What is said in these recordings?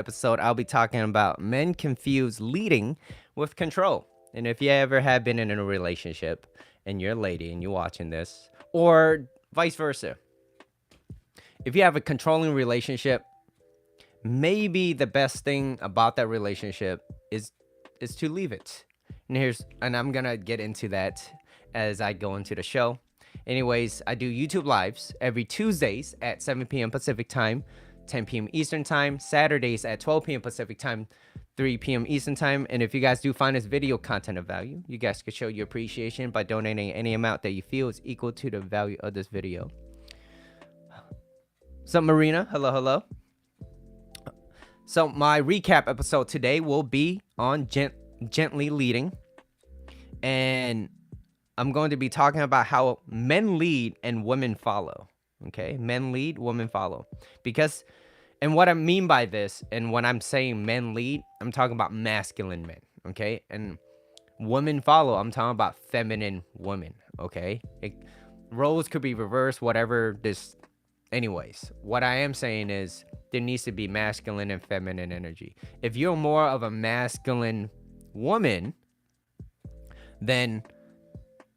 episode, I'll be talking about men confuse leading with control. And if you ever have been in a relationship and you're a lady and you're watching this, or vice versa, if you have a controlling relationship, maybe the best thing about that relationship is to leave it. And I'm gonna get into that as I go into the show. Anyways, I do YouTube lives every Tuesdays at 7 p.m. Pacific time, 10 p.m. Eastern time, Saturdays at 12 p.m. Pacific time, 3 p.m. Eastern time. And if you guys do find this video content of value, you guys could show your appreciation by donating any amount that you feel is equal to the value of this video. So Marina, hello, hello. So my recap episode today will be on gently leading, and I'm going to be talking about how men lead and women follow. Okay, men lead, women follow. Because, and what I mean by this, and when I'm saying men lead, I'm talking about masculine men. Okay, and women follow, I'm talking about feminine women. Okay, roles could be reversed, whatever. Anyways, what I am saying is there needs to be masculine and feminine energy. If you're more of a masculine woman, then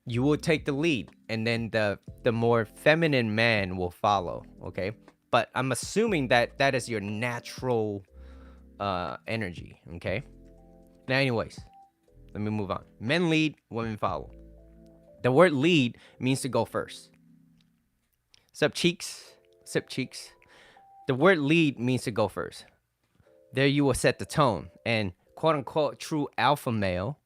you will take the lead, and then the more feminine man will follow. Okay, but I'm assuming that that is your natural energy. Okay, now anyways, let me move on. Men lead, women follow. The word lead means to go first. Sup cheeks? Sip cheeks. The word lead means to go first. There you will set the tone, and quote unquote true alpha male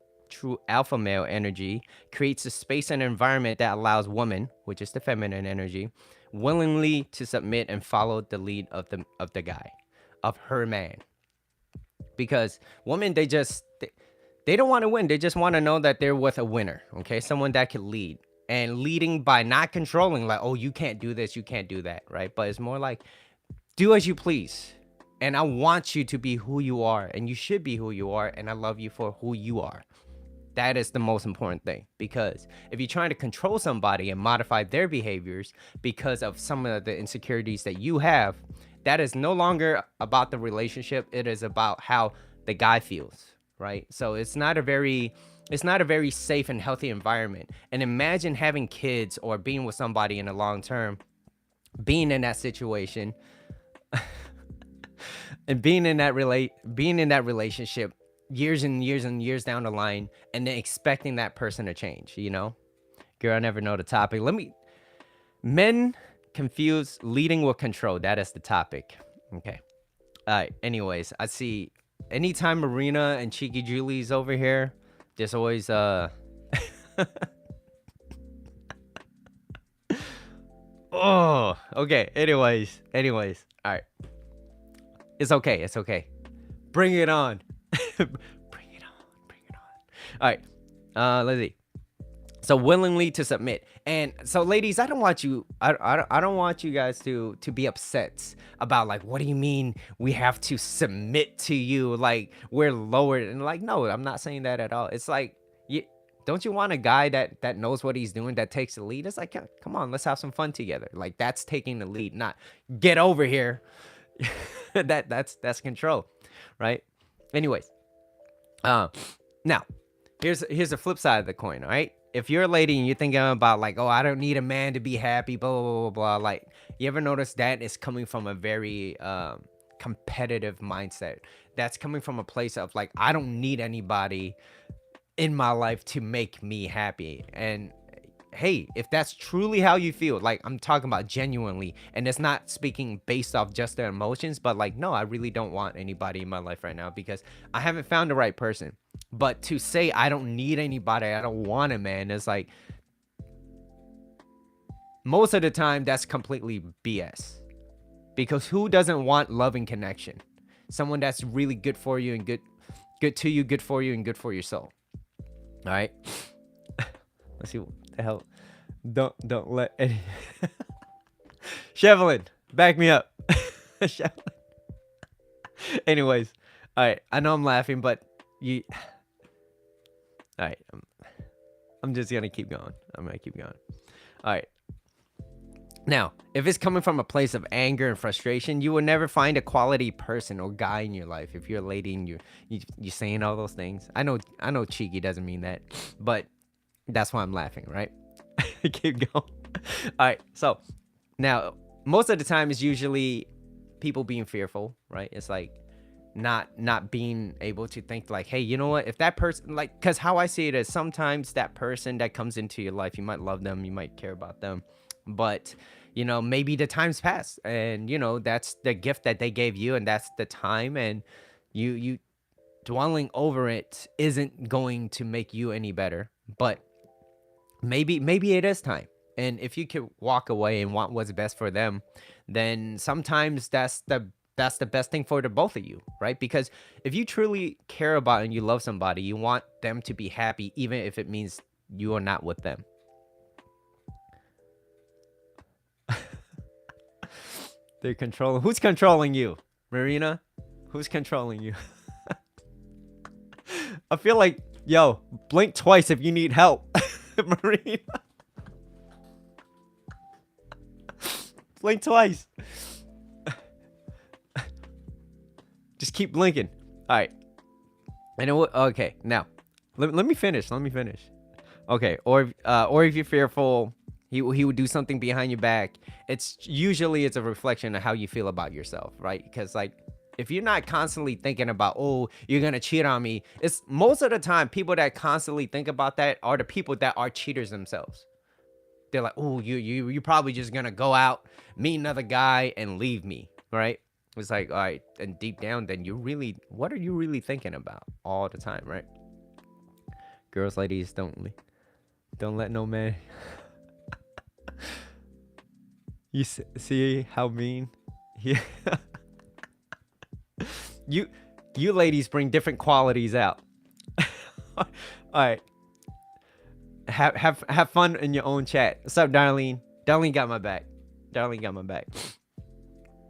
energy creates a space and environment that allows woman, which is the feminine energy, willingly to submit and follow the lead of the guy, of her man. Because women, they don't want to win. They just want to know that they're with a winner. Okay, someone that can lead. And leading by not controlling, like, oh, you can't do this, you can't do that, right? But it's more like, do as you please. And I want you to be who you are, and you should be who you are, and I love you for who you are. That is the most important thing, because if you're trying to control somebody and modify their behaviors because of some of the insecurities that you have, that is no longer about the relationship. It is about how the guy feels, right? So it's not a very safe and healthy environment. And imagine having kids or being with somebody in the long term, being in that situation, and being in that relationship years and years and years down the line, and then expecting that person to change. Girl, I never know the topic. Men confuse leading with control. That is the topic. Okay. All right. Anyways, I see anytime Marina and Cheeky Julie's over here, there's always oh, okay. Anyways. All right. It's okay. Bring it on. Bring it on. All right. Let's see. So willingly to submit. And so ladies, I don't want you guys to be upset about, like, what do you mean we have to submit to you, like we're lower? And like, no, I'm not saying that at all. It's like, don't you want a guy that knows what he's doing, that takes the lead? It's like, come on, let's have some fun together. Like, that's taking the lead, not get over here. That's control, right? Anyways, now here's the flip side of the coin. All right, if you're a lady and you're thinking about, like, oh, I don't need a man to be happy, blah blah blah blah, like, you ever notice that is coming from a very competitive mindset? That's coming from a place of, like, I don't need anybody in my life to make me happy. And hey, if that's truly how you feel, like, I'm talking about genuinely, and it's not speaking based off just their emotions, but like, no, I really don't want anybody in my life right now because I haven't found the right person. But to say I don't need anybody, I don't want a man, is like, most of the time that's completely BS. Because who doesn't want love and connection? Someone that's really good for you and good to you, good for you, and good for your soul. All right. Let's see what the hell. Don't let any. Shevlin, back me up. Shevlin. Anyways, all right. I know I'm laughing, but you. All right. I'm just gonna keep going. All right. Now, if it's coming from a place of anger and frustration, you will never find a quality person or guy in your life. If you're a lady and you saying all those things, I know cheeky doesn't mean that, but that's why I'm laughing, right? Keep going. All right, so now most of the time it's usually people being fearful, right? It's like not being able to think like, hey, you know what, if that person, like, because how I see it is sometimes that person that comes into your life, you might love them, you might care about them, but maybe the time's passed, and that's the gift that they gave you, and that's the time, and you dwelling over it isn't going to make you any better. But maybe it is time, and if you could walk away and want what's best for them, then sometimes that's the best thing for the both of you, right? Because if you truly care about and you love somebody, you want them to be happy, even if it means you are not with them. They're controlling. Who's controlling you, Marina? Who's controlling you? I feel like, yo, blink twice if you need help, Marina. Blink twice. Just keep blinking. All right. And okay, now let me finish. Let me finish. Okay, or if you're fearful, he would do something behind your back. It's a reflection of how you feel about yourself, right? Because like, if you're not constantly thinking about, oh, you're gonna cheat on me, it's most of the time people that constantly think about that are the people that are cheaters themselves. They're like, oh, you probably just gonna go out, meet another guy, and leave me, right? It's like, all right, and deep down, then what are you really thinking about all the time, right? Girls, ladies, don't let no man. You see how mean he. you ladies bring different qualities out. All right, have fun in your own chat. What's up, Darlene? Darlene got my back. Darlene got my back.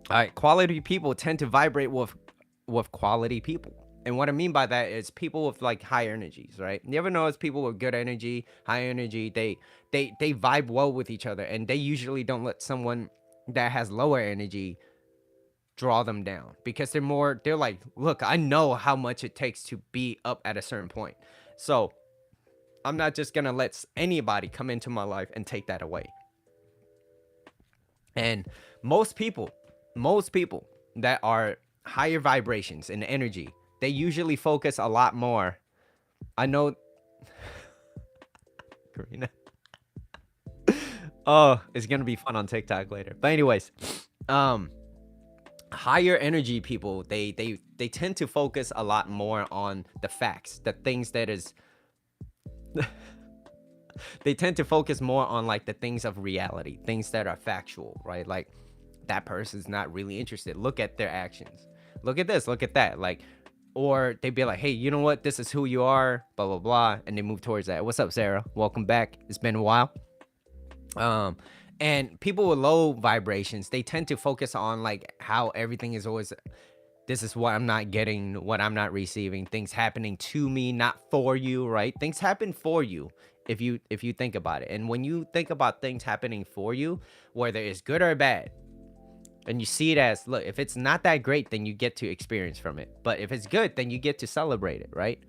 All right, quality people tend to vibrate with quality people. And what I mean by that is people with like high energies, right? You ever notice people with good energy, high energy, they vibe well with each other, and they usually don't let someone that has lower energy draw them down, because they're like, look, I know how much it takes to be up at a certain point. So I'm not just gonna let anybody come into my life and take that away. And most people that are higher vibrations in energy, they usually focus a lot more. I know. Karina. Oh, it's gonna be fun on TikTok later. But anyways, higher energy people, they tend to focus a lot more on the facts, the things that is. They tend to focus more on like the things of reality, things that are factual, right? Like, that person's not really interested. Look at their actions. Look at this, look at that. Like, or they'd be like, hey, you know what? This is who you are, blah, blah, blah. And they move towards that. What's up, Sarah? Welcome back. It's been a while. And people with low vibrations, they tend to focus on like how everything is always, this is what I'm not getting, what I'm not receiving, things happening to me, not for you, right? Things happen for you if you think about it. And when you think about things happening for you, whether it's good or bad, and you see it as, look, if it's not that great, then you get to experience from it. But if it's good, then you get to celebrate it, right?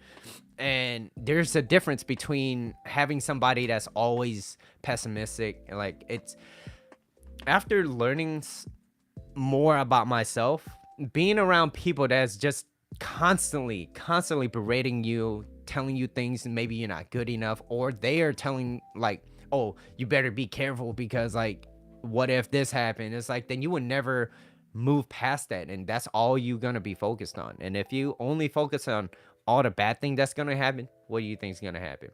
And there's a difference between having somebody that's always pessimistic, and like, it's after learning more about myself, being around people that's just constantly berating you, telling you things and maybe you're not good enough, or they are telling like, oh, you better be careful because like, what if this happened? It's like, then you would never move past that, and that's all you're gonna be focused on. And if you only focus on all the bad thing that's gonna happen, what do you think is gonna happen?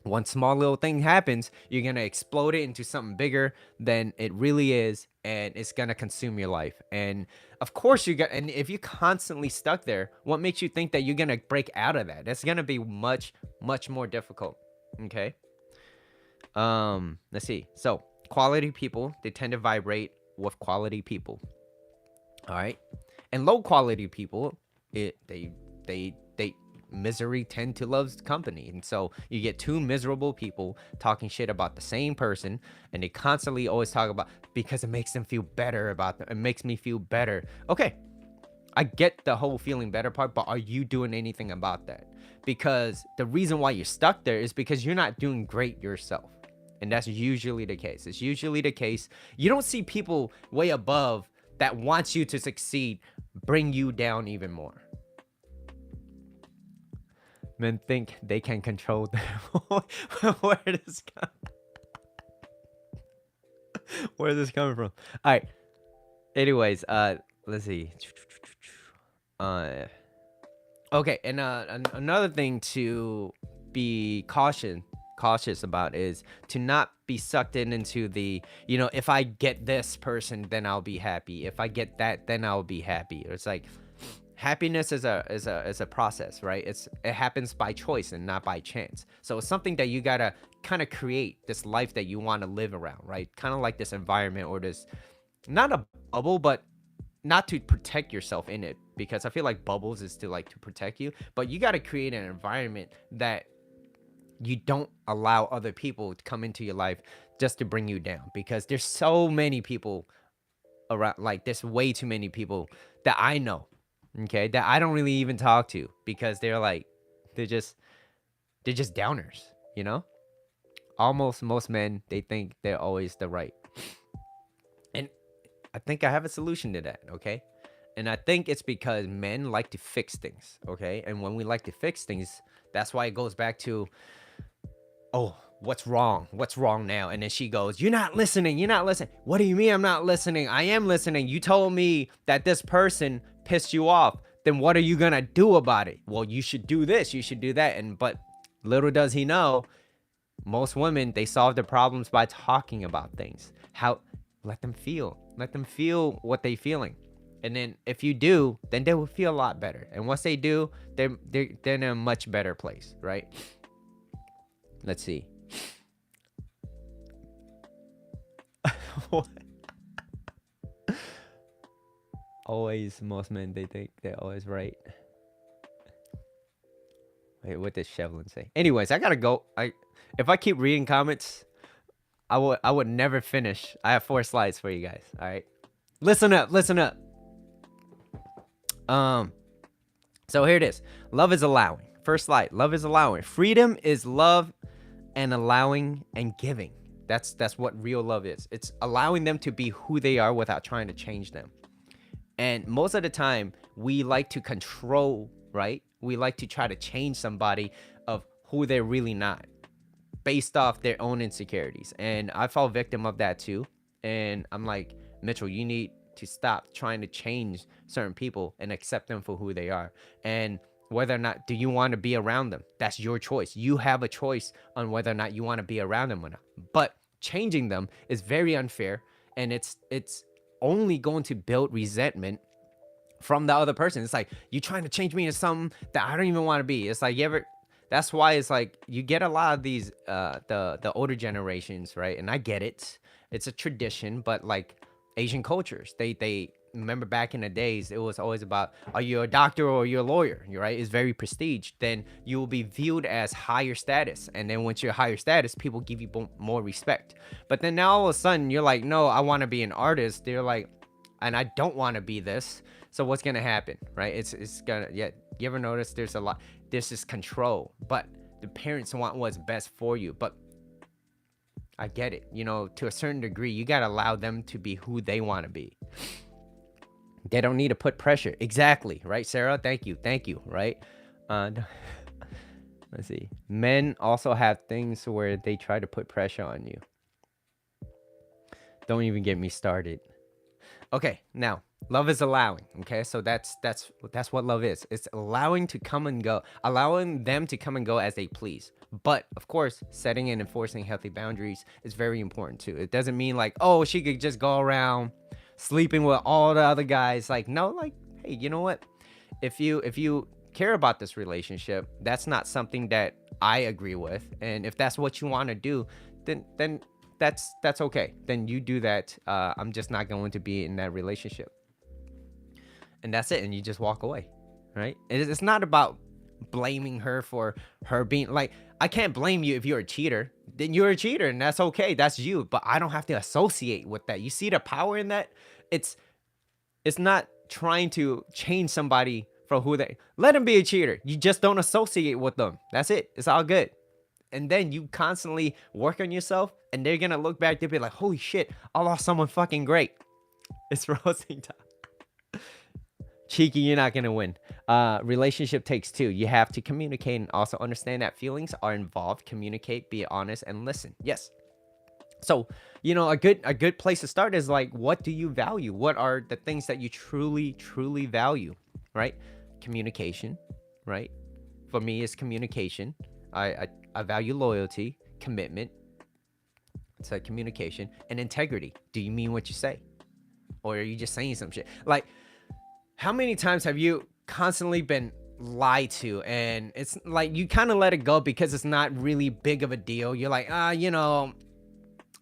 One small little thing happens, you're gonna explode it into something bigger than it really is, and it's gonna consume your life. And of course and if you're constantly stuck there, what makes you think that you're gonna break out of that? That's gonna be much more difficult. Okay. Let's see. So quality people, they tend to vibrate with quality people. All right. And low quality people, they misery tend to love company. And so you get two miserable people talking shit about the same person, and they constantly always talk about because it makes them feel better about them. It makes me feel better. Okay, I get the whole feeling better part, but are you doing anything about that? Because the reason why you're stuck there is because you're not doing great yourself. And that's usually the case. It's usually the case. You don't see people way above that wants you to succeed bring you down even more. Men think they can control them. Where is this coming from? All right. Anyways, let's see. Okay, and another thing to be cautious about is to not be sucked into the, if I get this person, then I'll be happy. If I get that, then I'll be happy. It's like happiness is a process, right? It happens by choice and not by chance. So it's something that you gotta kind of create this life that you want to live around, right? Kind of like this environment or this, not a bubble, but not to protect yourself in it, because I feel like bubbles is to protect you, but you got to create an environment that you don't allow other people to come into your life just to bring you down, because there's so many people around. Like, there's way too many people that I know, okay, that I don't really even talk to, because they're just downers, almost most men, they think they're always the right. And I think I have a solution to that, okay? And I think it's because men like to fix things, okay? And when we like to fix things, that's why it goes back to, oh, what's wrong? What's wrong now? And then she goes, you're not listening. You're not listening. What do you mean I'm not listening? I am listening. You told me that this person pissed you off. Then what are you going to do about it? Well, you should do this. You should do that. But little does he know, most women, they solve their problems by talking about things. Let them feel what they're feeling. And then if you do, then they will feel a lot better. And once they do, they're in a much better place, right? Let's see. Always, most men, they think they're always right. Wait, what did Shevlin say? Anyways, I gotta go. If I keep reading comments, I would never finish. I have 4 slides for you guys. All right, listen up. So here it is. Love is allowing. First slide. Love is allowing. Freedom is love and allowing and giving. That's what real love is. It's allowing them to be who they are without trying to change them. And most of the time, we like to control, right? We like to try to change somebody of who they're really not, based off their own insecurities. And I fall victim of that too. And I'm like, Mitchell, you need to stop trying to change certain people and accept them for who they are. And whether or not do you want to be around them, that's your choice. You have a choice on whether or not you want to be around them or not. But changing them is very unfair, and it's only going to build resentment from the other person. It's like, you trying to change me into something that I don't even want to be. It's like, that's why it's like you get a lot of these the older generations, right? And I get it, it's a tradition, but like Asian cultures, they remember back in the days, it was always about, are you a doctor or you're a lawyer, right? It's very prestige. Then you will be viewed as higher status, and then once you're higher status, people give you more respect. But then now all of a sudden you're like, no, I want to be an artist. They're like, and I don't want to be this. So what's gonna happen, right? It's gonna, yeah. You ever notice there's this control, but the parents want what's best for you. But I get it, to a certain degree, you gotta allow them to be who they want to be. They don't need to put pressure. Exactly, right, Sarah? Thank you, right? Let's see. Men also have things where they try to put pressure on you. Don't even get me started. Okay, now, love is allowing, okay? So that's what love is. It's allowing to come and go, allowing them to come and go as they please. But, of course, setting and enforcing healthy boundaries is very important, too. It doesn't mean like, oh, she could just go around sleeping with all the other guys. Like, no, like, hey, you know what? If you care about this relationship, that's not something that I agree with. And if that's what you want to do, then that's okay. Then you do that. I'm just not going to be in that relationship. And that's it. And you just walk away, right? It's not about blaming her for her being like, I can't blame you if you're a cheater. Then you're a cheater and that's okay. That's you. But I don't have to associate with that. You see the power in that? It's it's not trying to change somebody from who they let them be a cheater. You just don't associate with them. That's it. It's all good. And then you constantly work on yourself and they're gonna look back, they'll be like, holy shit, I lost someone fucking great. It's roasting time. Cheeky, you're not gonna win. Relationship takes two. You have to communicate and also understand that feelings are involved. Communicate, be honest, and listen. Yes. So, a good place to start is like, what do you value? What are the things that you truly value, right? Communication, right? For me, it's communication. I value loyalty, commitment. It's like communication and integrity. Do you mean what you say? Or are you just saying some shit? Like, how many times have you constantly been lied to and it's like you kind of let it go because it's not really big of a deal? You're like,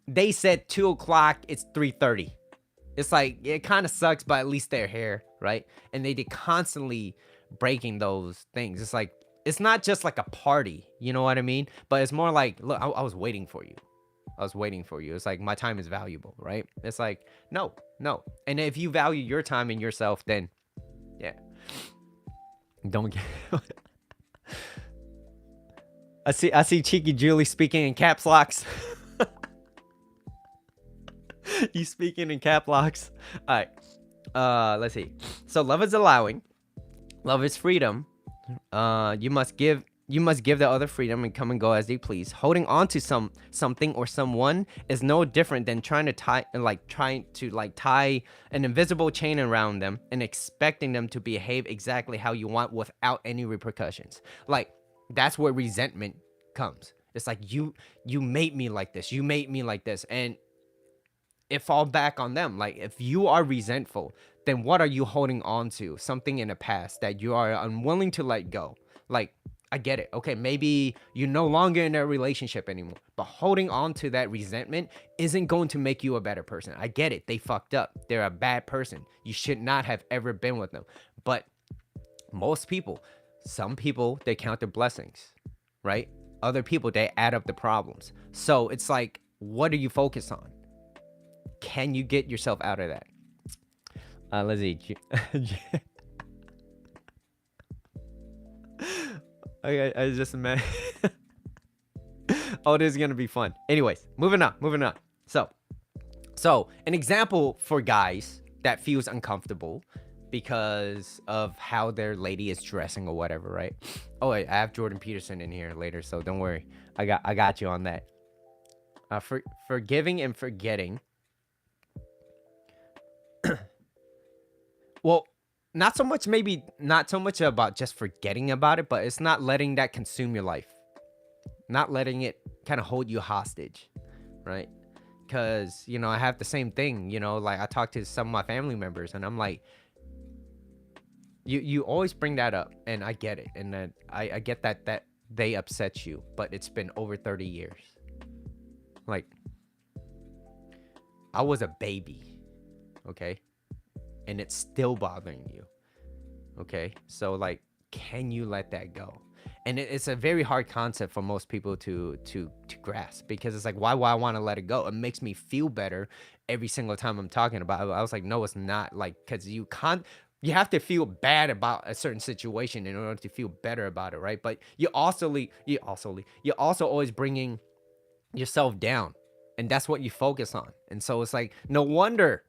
they said 2 o'clock, it's 3:30. It's like, it kind of sucks, but at least they're here, right? And they did constantly breaking those things. It's like, it's not just like a party, you know what I mean? But it's more like, look, I was waiting for you. I was waiting for you. It's like, my time is valuable, right? It's like, no. And if you value your time and yourself, then yeah. Don't get I see Cheeky Julie speaking in caps locks. You speaking in cap locks. All right. Let's see. So love is allowing. Love is freedom. You must give the other freedom and come and go as they please. Holding on to something or someone is no different than trying to tie an invisible chain around them and expecting them to behave exactly how you want without any repercussions. Like, that's where resentment comes. It's like, you made me like this. You made me like this. And it fall back on them. Like, if you are resentful, then what are you holding on to? Something in the past that you are unwilling to let go. Like, I get it. Okay, maybe you're no longer in a relationship anymore, but holding on to that resentment isn't going to make you a better person. I get it. They fucked up. They're a bad person. You should not have ever been with them. But some people, they count their blessings, right? Other people, they add up the problems. So it's like, what do you focus on? Can you get yourself out of that? Let's see. Okay, I just met. Oh, this is gonna be fun. Anyways, moving on. So an example for guys that feels uncomfortable because of how their lady is dressing or whatever, right? Oh, wait, I have Jordan Peterson in here later, so don't worry. I got you on that. Forgiving and forgetting. Well, not so much about just forgetting about it, but it's not letting that consume your life. Not letting it kind of hold you hostage, right? Because, I have the same thing, like I talk to some of my family members and I'm like, you always bring that up and I get it. And then I get that they upset you, but it's been over 30 years. Like, I was a baby, okay? And it's still bothering you, okay? So like, can you let that go? And it's a very hard concept for most people to grasp, because it's like, why would I want to let it go? It makes me feel better every single time I'm talking about it. I was like, no, it's not. Like, because you have to feel bad about a certain situation in order to feel better about it, right? But you also always bringing yourself down, and that's what you focus on. And so it's like, no wonder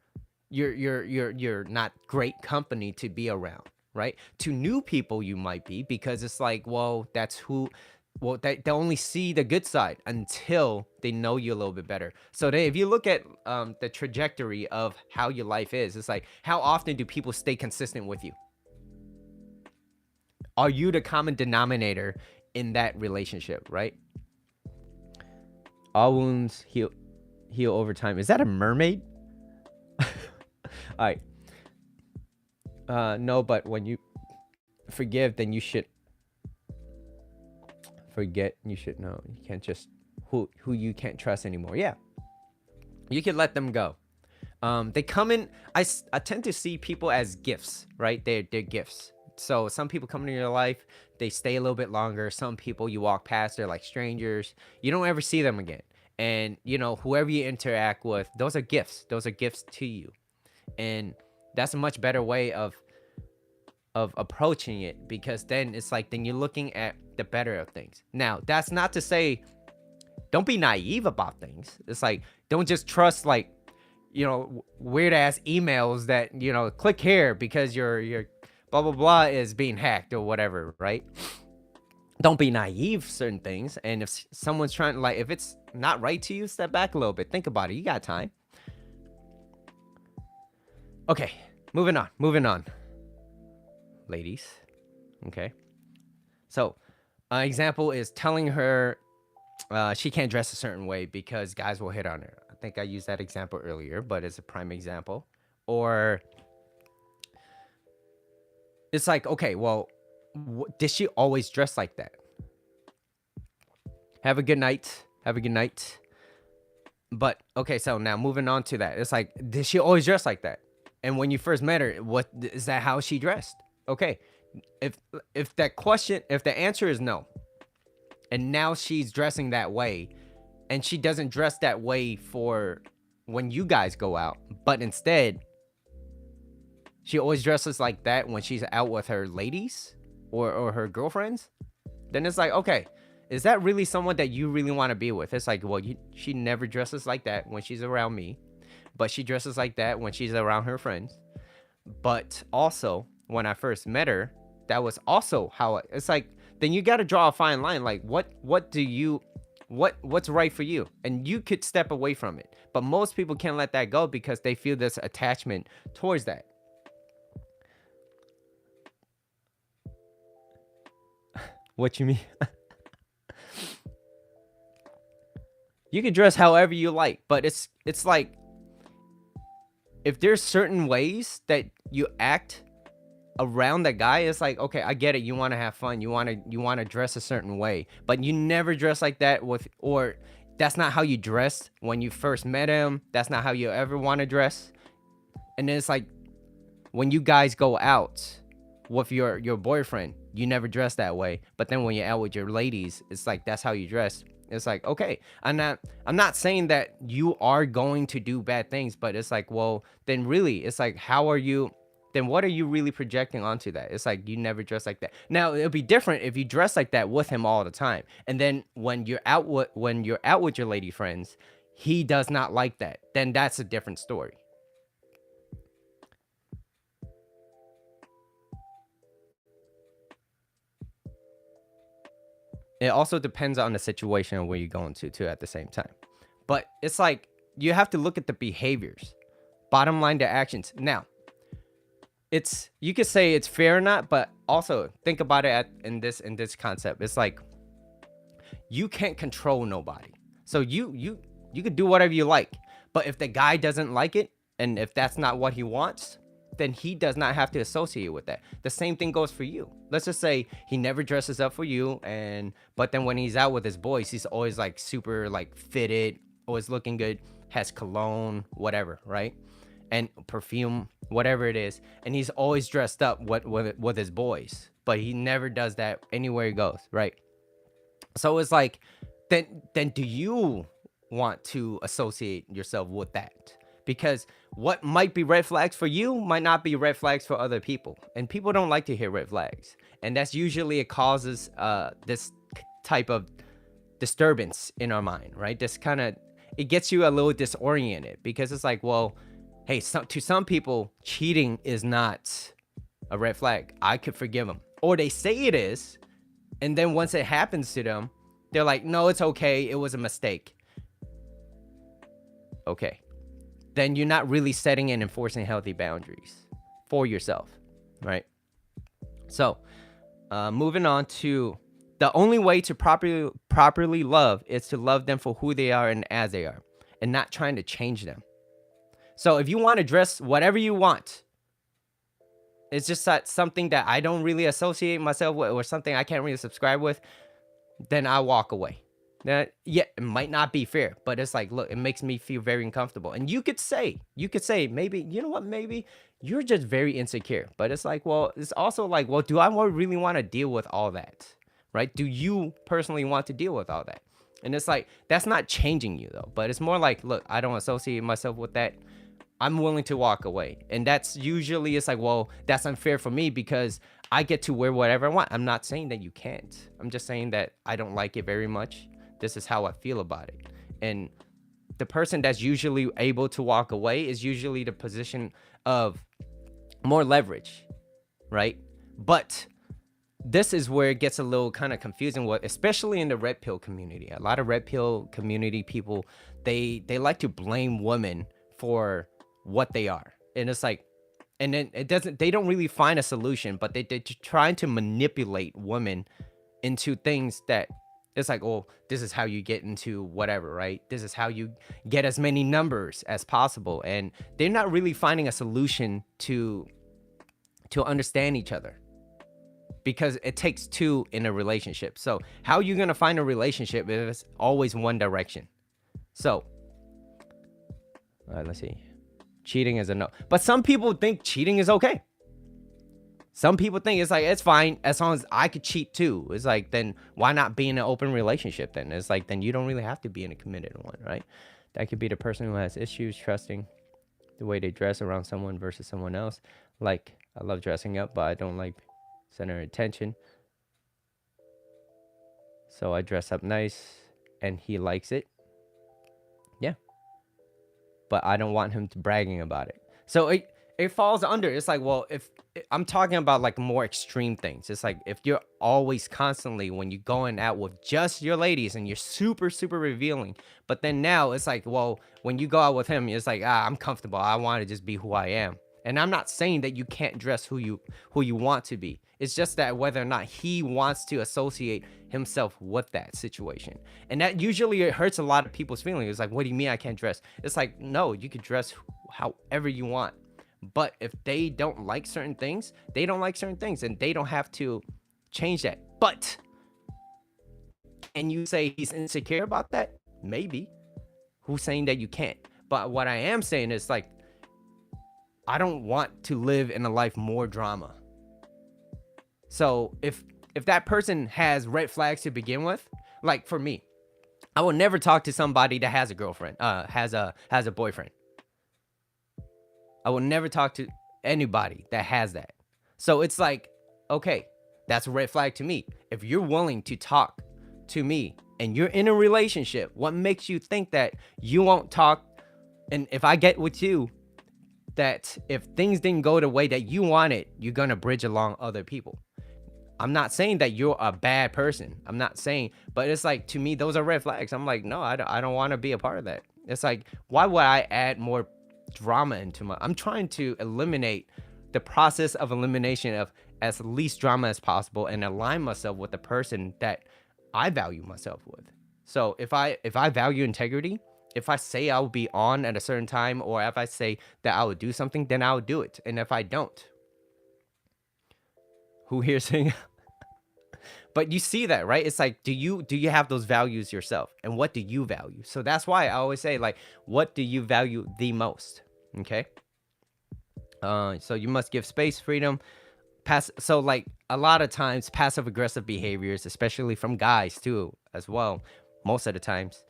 you're not great company to be around, right? To new people you might be, because it's like, well, they only see the good side until they know you a little bit better. So if you look at the trajectory of how your life is, it's like, how often do people stay consistent with you? Are you the common denominator in that relationship, right? All wounds heal over time. Is that a mermaid? All right. No, but when you forgive, then you should forget. You should know. You can't just who you can't trust anymore. Yeah, you can let them go. They come in. I tend to see people as gifts, right? They're gifts. So some people come into your life, they stay a little bit longer. Some people you walk past, they're like strangers. You don't ever see them again. And whoever you interact with, those are gifts. Those are gifts to you. And that's a much better way of approaching it, because then it's like, then you're looking at the better of things. Now, that's not to say don't be naive about things. It's like, don't just trust like weird ass emails that click here because your blah blah blah is being hacked or whatever, right? Don't be naive certain things. And if someone's trying, like, if it's not right to you, step back a little bit, think about it. You got time. Okay, moving on, ladies. Okay, so example is telling her she can't dress a certain way because guys will hit on her. I think I used that example earlier, but it's a prime example. Or it's like, okay, well, did she always dress like that? Have a good night. But okay, so now moving on to that, it's like, did she always dress like that? And when you first met her, what is that, how she dressed? Okay, if the answer is no, and now she's dressing that way, and she doesn't dress that way for when you guys go out, but instead she always dresses like that when she's out with her ladies or her girlfriends, then it's like, okay, is that really someone that you really want to be with? It's like, well, she never dresses like that when she's around me, but she dresses like that when she's around her friends. But also, when I first met her, that was also how it's like, then you got to draw a fine line. Like, what's right for you? And you could step away from it. But most people can't let that go because they feel this attachment towards that. What you mean? You can dress however you like, but it's like, if there's certain ways that you act around that guy, it's like, okay, I get it. You want to have fun. You want to dress a certain way, but you never dress like that or that's not how you dressed when you first met him. That's not how you ever want to dress. And then it's like, when you guys go out with your boyfriend, you never dress that way. But then when you're out with your ladies, it's like, that's how you dress. It's like, okay, I'm not saying that you are going to do bad things, but it's like, well, then really, it's like, then what are you really projecting onto that? It's like, you never dress like that. Now, it'll be different if you dress like that with him all the time. And then when you're out with your lady friends, he does not like that. Then that's a different story. It also depends on the situation and where you're going to too at the same time. But it's like, you have to look at the behaviors. Bottom line, the actions. Now, you could say it's fair or not, but also think about it in this concept. It's like, you can't control nobody. So you could do whatever you like. But if the guy doesn't like it, and if that's not what he wants, then he does not have to associate with that. The same thing goes for you. Let's just say he never dresses up for you, but then when he's out with his boys, he's always like super like fitted, always looking good, has cologne, whatever, right? And perfume, whatever it is, and he's always dressed up with his boys, but he never does that anywhere he goes, right? So it's like, then do you want to associate yourself with that? Because what might be red flags for you might not be red flags for other people. And people don't like to hear red flags. And that's usually, it causes this type of disturbance in our mind, right? This kind of, it gets you a little disoriented, because it's like, well, hey, to some people, cheating is not a red flag. I could forgive them. Or they say it is. And then once it happens to them, they're like, no, it's okay. It was a mistake. Okay. Then you're not really setting and enforcing healthy boundaries for yourself, right? So, moving on to, the only way to properly love is to love them for who they are and as they are, and not trying to change them. So if you want to dress whatever you want, it's just that something that I don't really associate myself with, or something I can't really subscribe with, then I walk away. Now, yeah, it might not be fair, but it's like, look, it makes me feel very uncomfortable. And you could say, maybe, you know what, maybe you're just very insecure. But it's like, well, it's also like, well, do I really want to deal with all that? Right? Do you personally want to deal with all that? And it's like, that's not changing you though, but it's more like, look, I don't associate myself with that. I'm willing to walk away. And that's usually, it's like, well, that's unfair for me because I get to wear whatever I want. I'm not saying that you can't. I'm just saying that I don't like it very much. This is how I feel about it. And the person that's usually able to walk away is usually the position of more leverage, right? But this is where it gets a little kind of confusing, especially in the red pill community. A lot of red pill community people, they like to blame women for what they are. And it's like, and then they don't really find a solution, but they're trying to manipulate women into things that it's like, oh, this is how you get into whatever, right? This is how you get as many numbers as possible. And they're not really finding a solution to understand each other, because it takes two in a relationship. So how are you going to find a relationship if it's always one direction? So let's see. Cheating is a no. But some people think cheating is okay. Some people think it's like, it's fine as long as I could cheat too. It's like, then why not be in an open relationship then? It's like, then you don't really have to be in a committed one, right? That could be the person who has issues trusting the way they dress around someone versus someone else. Like, I love dressing up, but I don't like center attention. So I dress up nice and he likes it. Yeah. But I don't want him to bragging about it. So it falls under, it's like, well, if I'm talking about like more extreme things, it's like if you're always constantly, when you're going out with just your ladies and you're super revealing, but then now it's like, well, when you go out with him, it's like, I'm comfortable, I want to just be who I am. And I'm not saying that you can't dress who you want to be. It's just that whether or not he wants to associate himself with that situation. And that usually it hurts a lot of people's feelings. It's like, what do you mean I can't dress? It's like, no, you can dress however you want. But if they don't like certain things, they don't like certain things, and they don't have to change that. But and you say he's insecure about that? Maybe. Who's saying that you can't? But what I am saying is, like, I don't want to live in a life more drama. So if that person has red flags to begin with, like for me, I will never talk to somebody that has a girlfriend, has a boyfriend. I will never talk to anybody that has that. So it's like, okay, that's a red flag to me. If you're willing to talk to me and you're in a relationship, what makes you think that you won't talk? And if I get with you, that if things didn't go the way that you wanted, you're going to bridge along other people. I'm not saying that you're a bad person. I'm not saying, but it's like, to me, those are red flags. I'm like, no, I don't want to be a part of that. It's like, why would I add more drama into I'm trying to eliminate the process of elimination of as least drama as possible and align myself with the person that I value myself with. So if I value integrity, if I say I will be on at a certain time, or if I say that I would do something, then I will do it. And if I don't, who here saying but you see that, right? It's like, do you have those values yourself? And what do you value? So that's why I always say, like, what do you value the most? Okay. So you must give space, freedom, so like a lot of times passive aggressive behaviors, especially from guys too, as well, most of the times,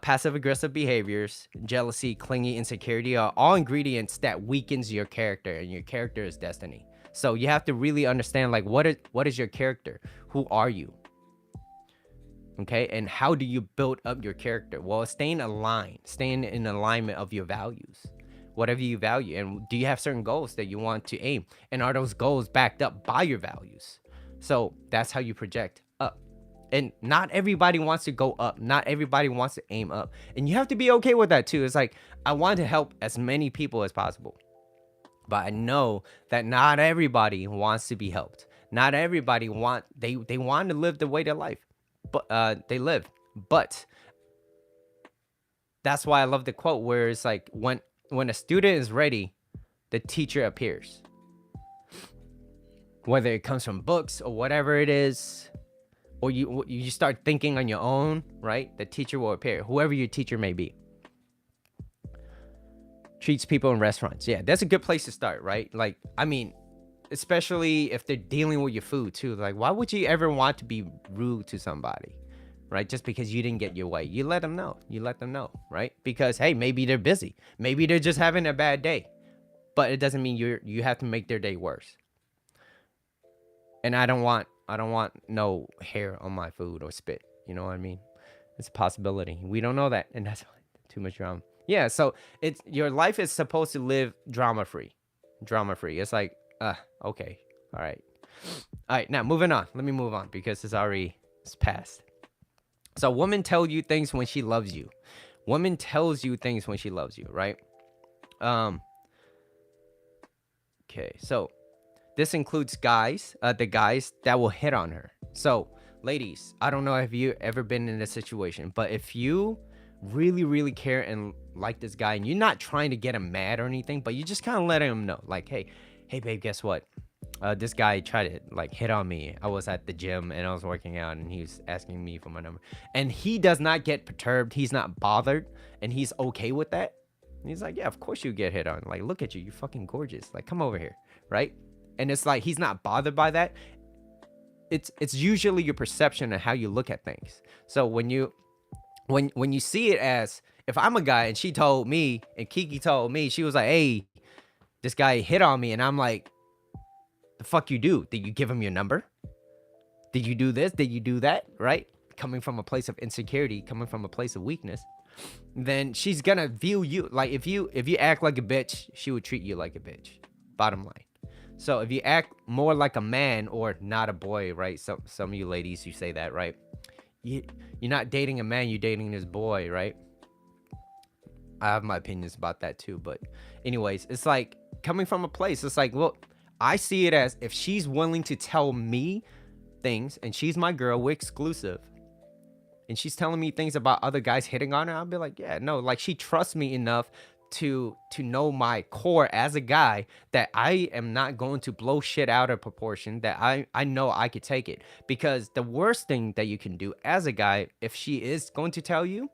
passive aggressive behaviors, jealousy, clingy, insecurity are all ingredients that weakens your character, and your character is destiny. So you have to really understand, like, what is your character? Who are you? Okay, and how do you build up your character? Well, staying in alignment of your values, whatever you value. And do you have certain goals that you want to aim? And are those goals backed up by your values? So that's how you project up. And not everybody wants to go up. Not everybody wants to aim up. And you have to be okay with that too. It's like, I want to help as many people as possible. But I know that not everybody wants to be helped. Not everybody they want to live the way they life, but they live. But that's why I love the quote where it's like, when a student is ready, the teacher appears. Whether it comes from books or whatever it is, or you start thinking on your own, right? The teacher will appear, whoever your teacher may be. treats people in restaurants. Yeah, that's a good place to start, right? Like, I mean, especially if they're dealing with your food too. Like, why would you ever want to be rude to somebody, right? Just because you didn't get your way. You let them know. You let them know, right? Because hey, maybe they're busy. Maybe they're just having a bad day. But it doesn't mean you have to make their day worse. And I don't want no hair on my food or spit. You know what I mean? It's a possibility. We don't know that, and that's too much drama. Yeah, so it's your life is supposed to live drama free. Drama free. It's like, okay. All right. All right, now moving on. Let me move on because it's past. So women tell you things when she loves you. Woman tells you things when she loves you, right? Okay, so this includes guys, the guys that will hit on her. So, ladies, I don't know if you ever been in this situation, but if you really, really care and like this guy, and you're not trying to get him mad or anything, but you just kind of letting him know, like, hey, babe, guess what? This guy tried to like hit on me. I was at the gym and I was working out, and he was asking me for my number. And he does not get perturbed. He's not bothered, and he's okay with that. And he's like, yeah, of course you get hit on. Like, look at you, you're fucking gorgeous. Like, come over here, right? And it's like he's not bothered by that. It's usually your perception of how you look at things. So when you see it as, if I'm a guy and she told me and Kiki told me, she was like, hey, this guy hit on me, and I'm like, the fuck you do? Did you give him your number? Did you do this? Did you do that? Right? Coming from a place of insecurity, coming from a place of weakness, then she's gonna view you like, if you act like a bitch, she would treat you like a bitch. Bottom line. So if you act more like a man or not a boy, right? So some of you ladies, you say that, right? You're not dating a man, you're dating this boy, right? I have my opinions about that too, but anyways, it's like coming from a place. It's like, well, I see it as, if she's willing to tell me things, and she's my girl, we're exclusive, and she's telling me things about other guys hitting on her, I'll be like, yeah, no, like, she trusts me enough to know my core as a guy, that I am not going to blow shit out of proportion, that I know I could take it. Because the worst thing that you can do as a guy, if she is going to tell you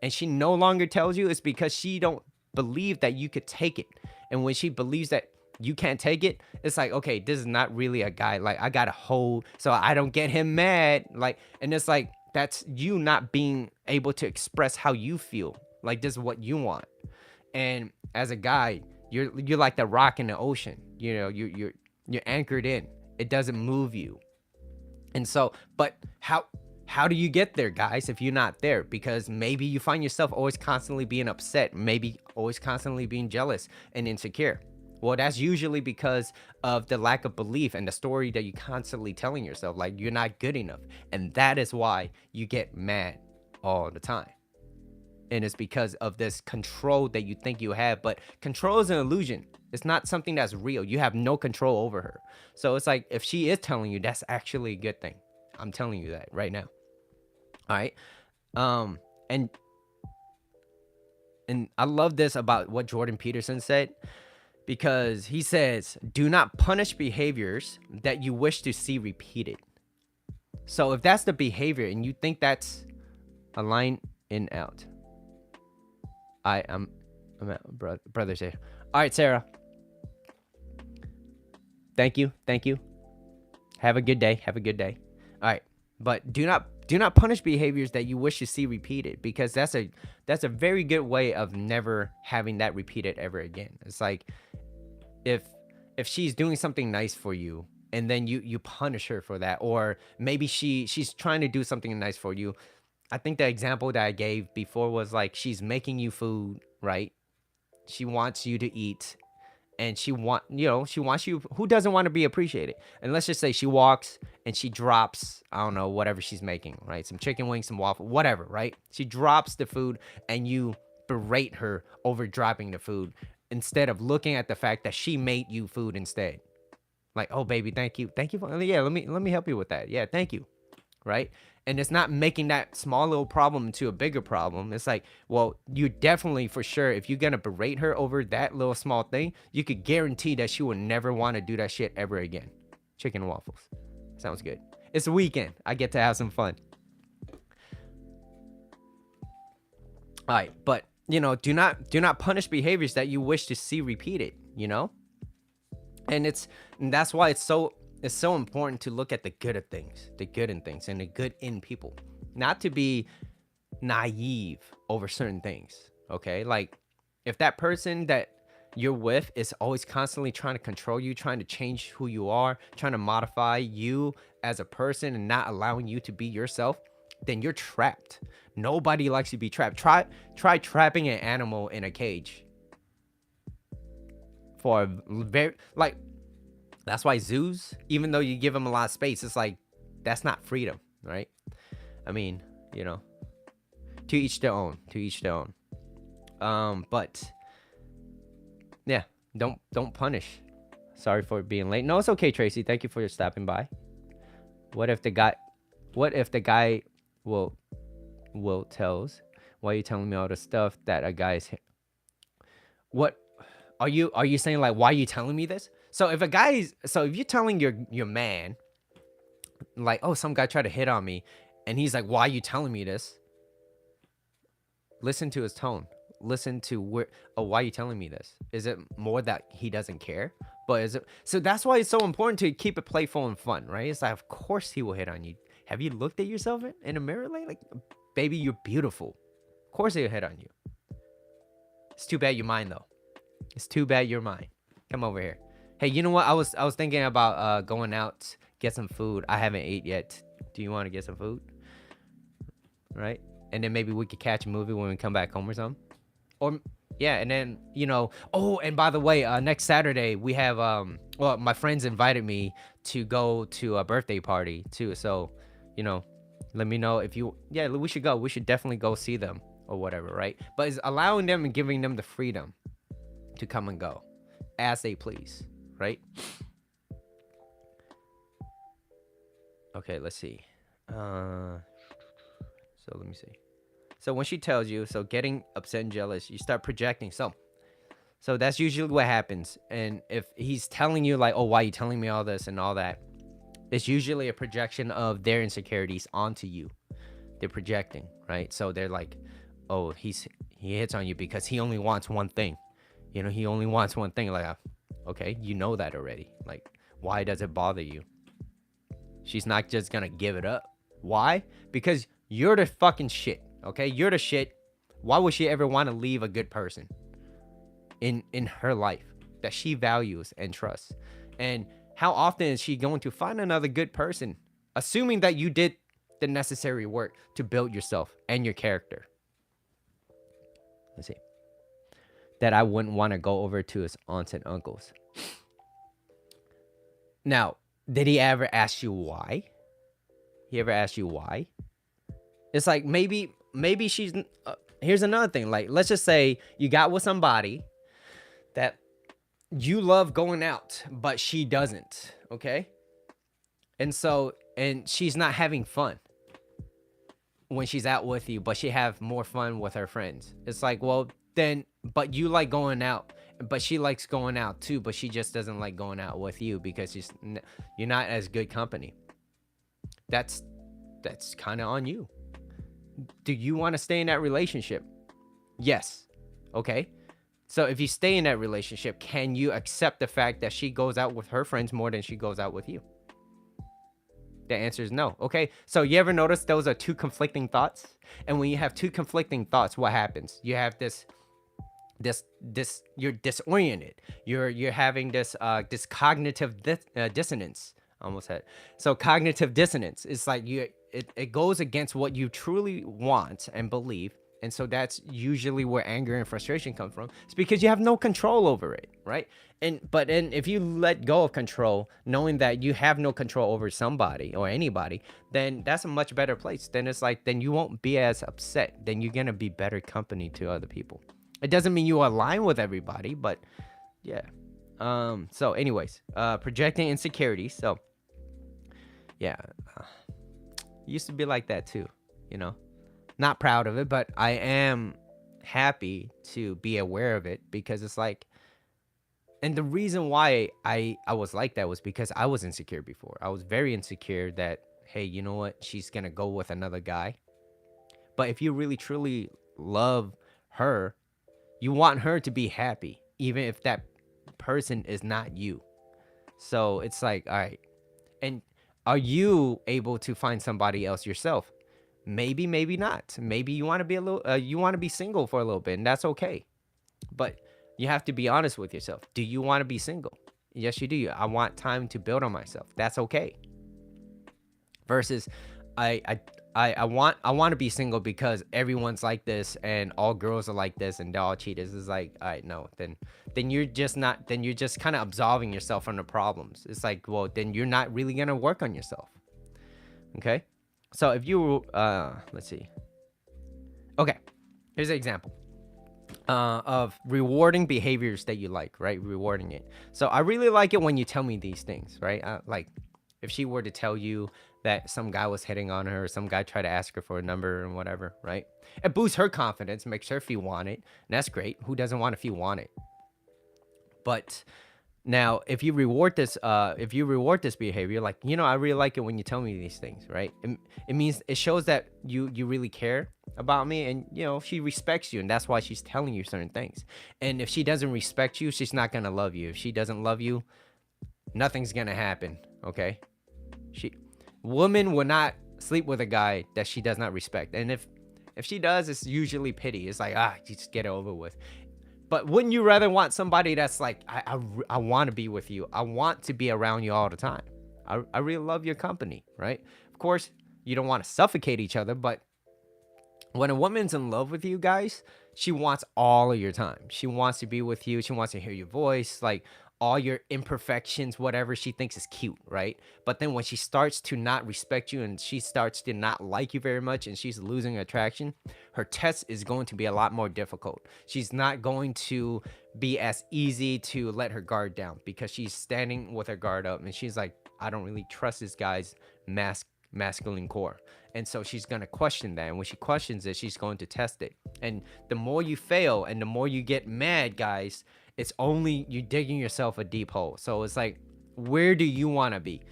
and she no longer tells you, is because she don't believe that you could take it. And when she believes that you can't take it, it's like, okay, this is not really a guy. Like, I gotta hold so I don't get him mad. Like, and it's like, that's you not being able to express how you feel. Like, this is what you want. And as a guy, you're like the rock in the ocean. You know, you're anchored in. It doesn't move you. And so, but how do you get there, guys, if you're not there? Because maybe you find yourself always constantly being upset, maybe always constantly being jealous and insecure. Well, that's usually because of the lack of belief and the story that you're constantly telling yourself, like you're not good enough. And that is why you get mad all the time. And it's because of this control that you think you have. But control is an illusion. It's not something that's real. You have no control over her. So it's like, if she is telling you, that's actually a good thing. I'm telling you that right now. All right. And I love this about what Jordan Peterson said, because he says, do not punish behaviors that you wish to see repeated. So if that's the behavior and you think that's a line in out, I'm at brother's here. All right, Sarah. Thank you. Have a good day. All right, but do not punish behaviors that you wish to see repeated, because that's a very good way of never having that repeated ever again. It's like, if she's doing something nice for you and then you punish her for that, or maybe she's trying to do something nice for you. I think the example that I gave before was like, she's making you food, right? She wants you to eat, and she wants you. Who doesn't want to be appreciated? And let's just say she walks and she drops, I don't know, whatever she's making, right? Some chicken wings, some waffle, whatever, right? She drops the food and you berate her over dropping the food, instead of looking at the fact that she made you food instead. Like, oh baby, thank you for, yeah, let me help you with that. Yeah, thank you. Right? And it's not making that small little problem into a bigger problem. It's like, well, you definitely, for sure, if you're gonna berate her over that little small thing, you could guarantee that she will never want to do that shit ever again. Chicken and waffles. Sounds good. It's a weekend. I get to have some fun. All right, but do not punish behaviors that you wish to see repeated, and that's why it's so important to look at the good of things, the good in things, and the good in people, not to be naive over certain things. Okay, like if that person that you're with is always constantly trying to control you, trying to change who you are, trying to modify you as a person and not allowing you to be yourself, then you're trapped. Nobody likes to be trapped. Try trapping an animal in a cage for a very, like, that's why zoos, even though you give them a lot of space, it's like that's not freedom, right? I mean, to each their own, to each their own. But yeah, don't punish. Sorry for being late. No, it's okay, Tracy. Thank you for stopping by. What if the guy will tells, why are you telling me all the stuff that a guy's what are you saying, like, why are you telling me this? So if you're telling your man, like, oh, some guy tried to hit on me, and he's like, why are you telling me this? Listen to his tone. Listen to why are you telling me this? Is it more that he doesn't care? But is it, so that's why it's so important to keep it playful and fun, right? It's like, of course he will hit on you. Have you looked at yourself in a mirror lately? Like, baby, you're beautiful. Of course he'll hit on you. It's too bad you're mine, though. It's too bad you're mine. Come over here. Hey, you know what? I was thinking about going out, get some food. I haven't ate yet. Do you want to get some food? Right? And then maybe we could catch a movie when we come back home or something. Or yeah, and then oh, and by the way, next Saturday we have well, my friends invited me to go to a birthday party too. So, let me know if we should go. We should definitely go see them or whatever, right? But it's allowing them and giving them the freedom to come and go as they please, right? Okay, let's see. So let me see. So when she tells you, so getting upset and jealous, you start projecting. So that's usually what happens. And if he's telling you like, oh, why are you telling me all this and all that? It's usually a projection of their insecurities onto you. They're projecting, right? So they're like, oh, he hits on you because he only wants one thing. He only wants one thing. Like, okay, you know that already. Like, why does it bother you? She's not just gonna give it up. Why? Because you're the fucking shit. Okay, you're the shit. Why would she ever want to leave a good person in her life that she values and trusts? And how often is she going to find another good person, assuming that you did the necessary work to build yourself and your character? Let's see. That I wouldn't want to go over to his aunts and uncles. Now, did he ever ask you why? He ever asked you why? It's like maybe she's here's another thing. Like, let's just say you got with somebody that you love going out, but she doesn't, okay? And she's not having fun when she's out with you, but she have more fun with her friends. It's like, well, then, but you like going out, but she likes going out too, but she just doesn't like going out with you because you're not as good company. That's kind of on you. Do you want to stay in that relationship? Yes. Okay. So if you stay in that relationship, can you accept the fact that she goes out with her friends more than she goes out with you? The answer is no. Okay. So you ever notice those are two conflicting thoughts? And when you have two conflicting thoughts, what happens? You have this you're disoriented. You're having this cognitive dissonance. Almost had. So cognitive dissonance is like it goes against what you truly want and believe. And so that's usually where anger and frustration come from. It's because you have no control over it, right? But if you let go of control, knowing that you have no control over somebody or anybody, then that's a much better place. Then it's like, then you won't be as upset. Then you're going to be better company to other people. It doesn't mean you align with everybody, but yeah. So anyways, projecting insecurities. So yeah, used to be like that too, not proud of it, but I am happy to be aware of it because it's like, and the reason why I was like that was because I was insecure before. I was very insecure that, hey, you know what? She's going to go with another guy. But if you really truly love her, you want her to be happy, even if that person is not you. So it's like, all right. And are you able to find somebody else yourself? Maybe, maybe not. Maybe you want to be you want to be single for a little bit, and that's okay. But you have to be honest with yourself. Do you want to be single? Yes, you do. I want time to build on myself. That's okay. Versus, I I I want to be single because everyone's like this and all girls are like this and they're all cheaters. It's like, all right, no, then you're just not. Then you're just kind of absolving yourself from the problems. It's like, well, then you're not really gonna work on yourself. Okay. So if you let's see. Okay, here's an example of rewarding behaviors that you like, right? Rewarding it. So I really like it when you tell me these things, right? Like if she were to tell you that some guy was hitting on her, or some guy tried to ask her for a number and whatever, right? It boosts her confidence, makes her feel wanted, and that's great. Who doesn't want to feel wanted? But now, if you reward this behavior, like, I really like it when you tell me these things, right? It means it shows that you really care about me, and she respects you, and that's why she's telling you certain things. And if she doesn't respect you, she's not gonna love you. If she doesn't love you, nothing's gonna happen. Okay, she woman will not sleep with a guy that she does not respect, and if she does, it's usually pity. It's like, just get it over with. But wouldn't you rather want somebody that's like, I want to be with you. I want to be around you all the time. I really love your company, right? Of course, you don't want to suffocate each other, but when a woman's in love with you guys, she wants all of your time. She wants to be with you. She wants to hear your voice, like all your imperfections, whatever she thinks is cute, right? But then when she starts to not respect you and she starts to not like you very much and she's losing attraction, her test is going to be a lot more difficult. She's not going to be as easy to let her guard down because she's standing with her guard up and she's like, I don't really trust this guy's masculine core. And so she's going to question that. And when she questions it, she's going to test it. And the more you fail and the more you get mad, guys, it's only you digging yourself a deep hole. So it's like, where do you want to be?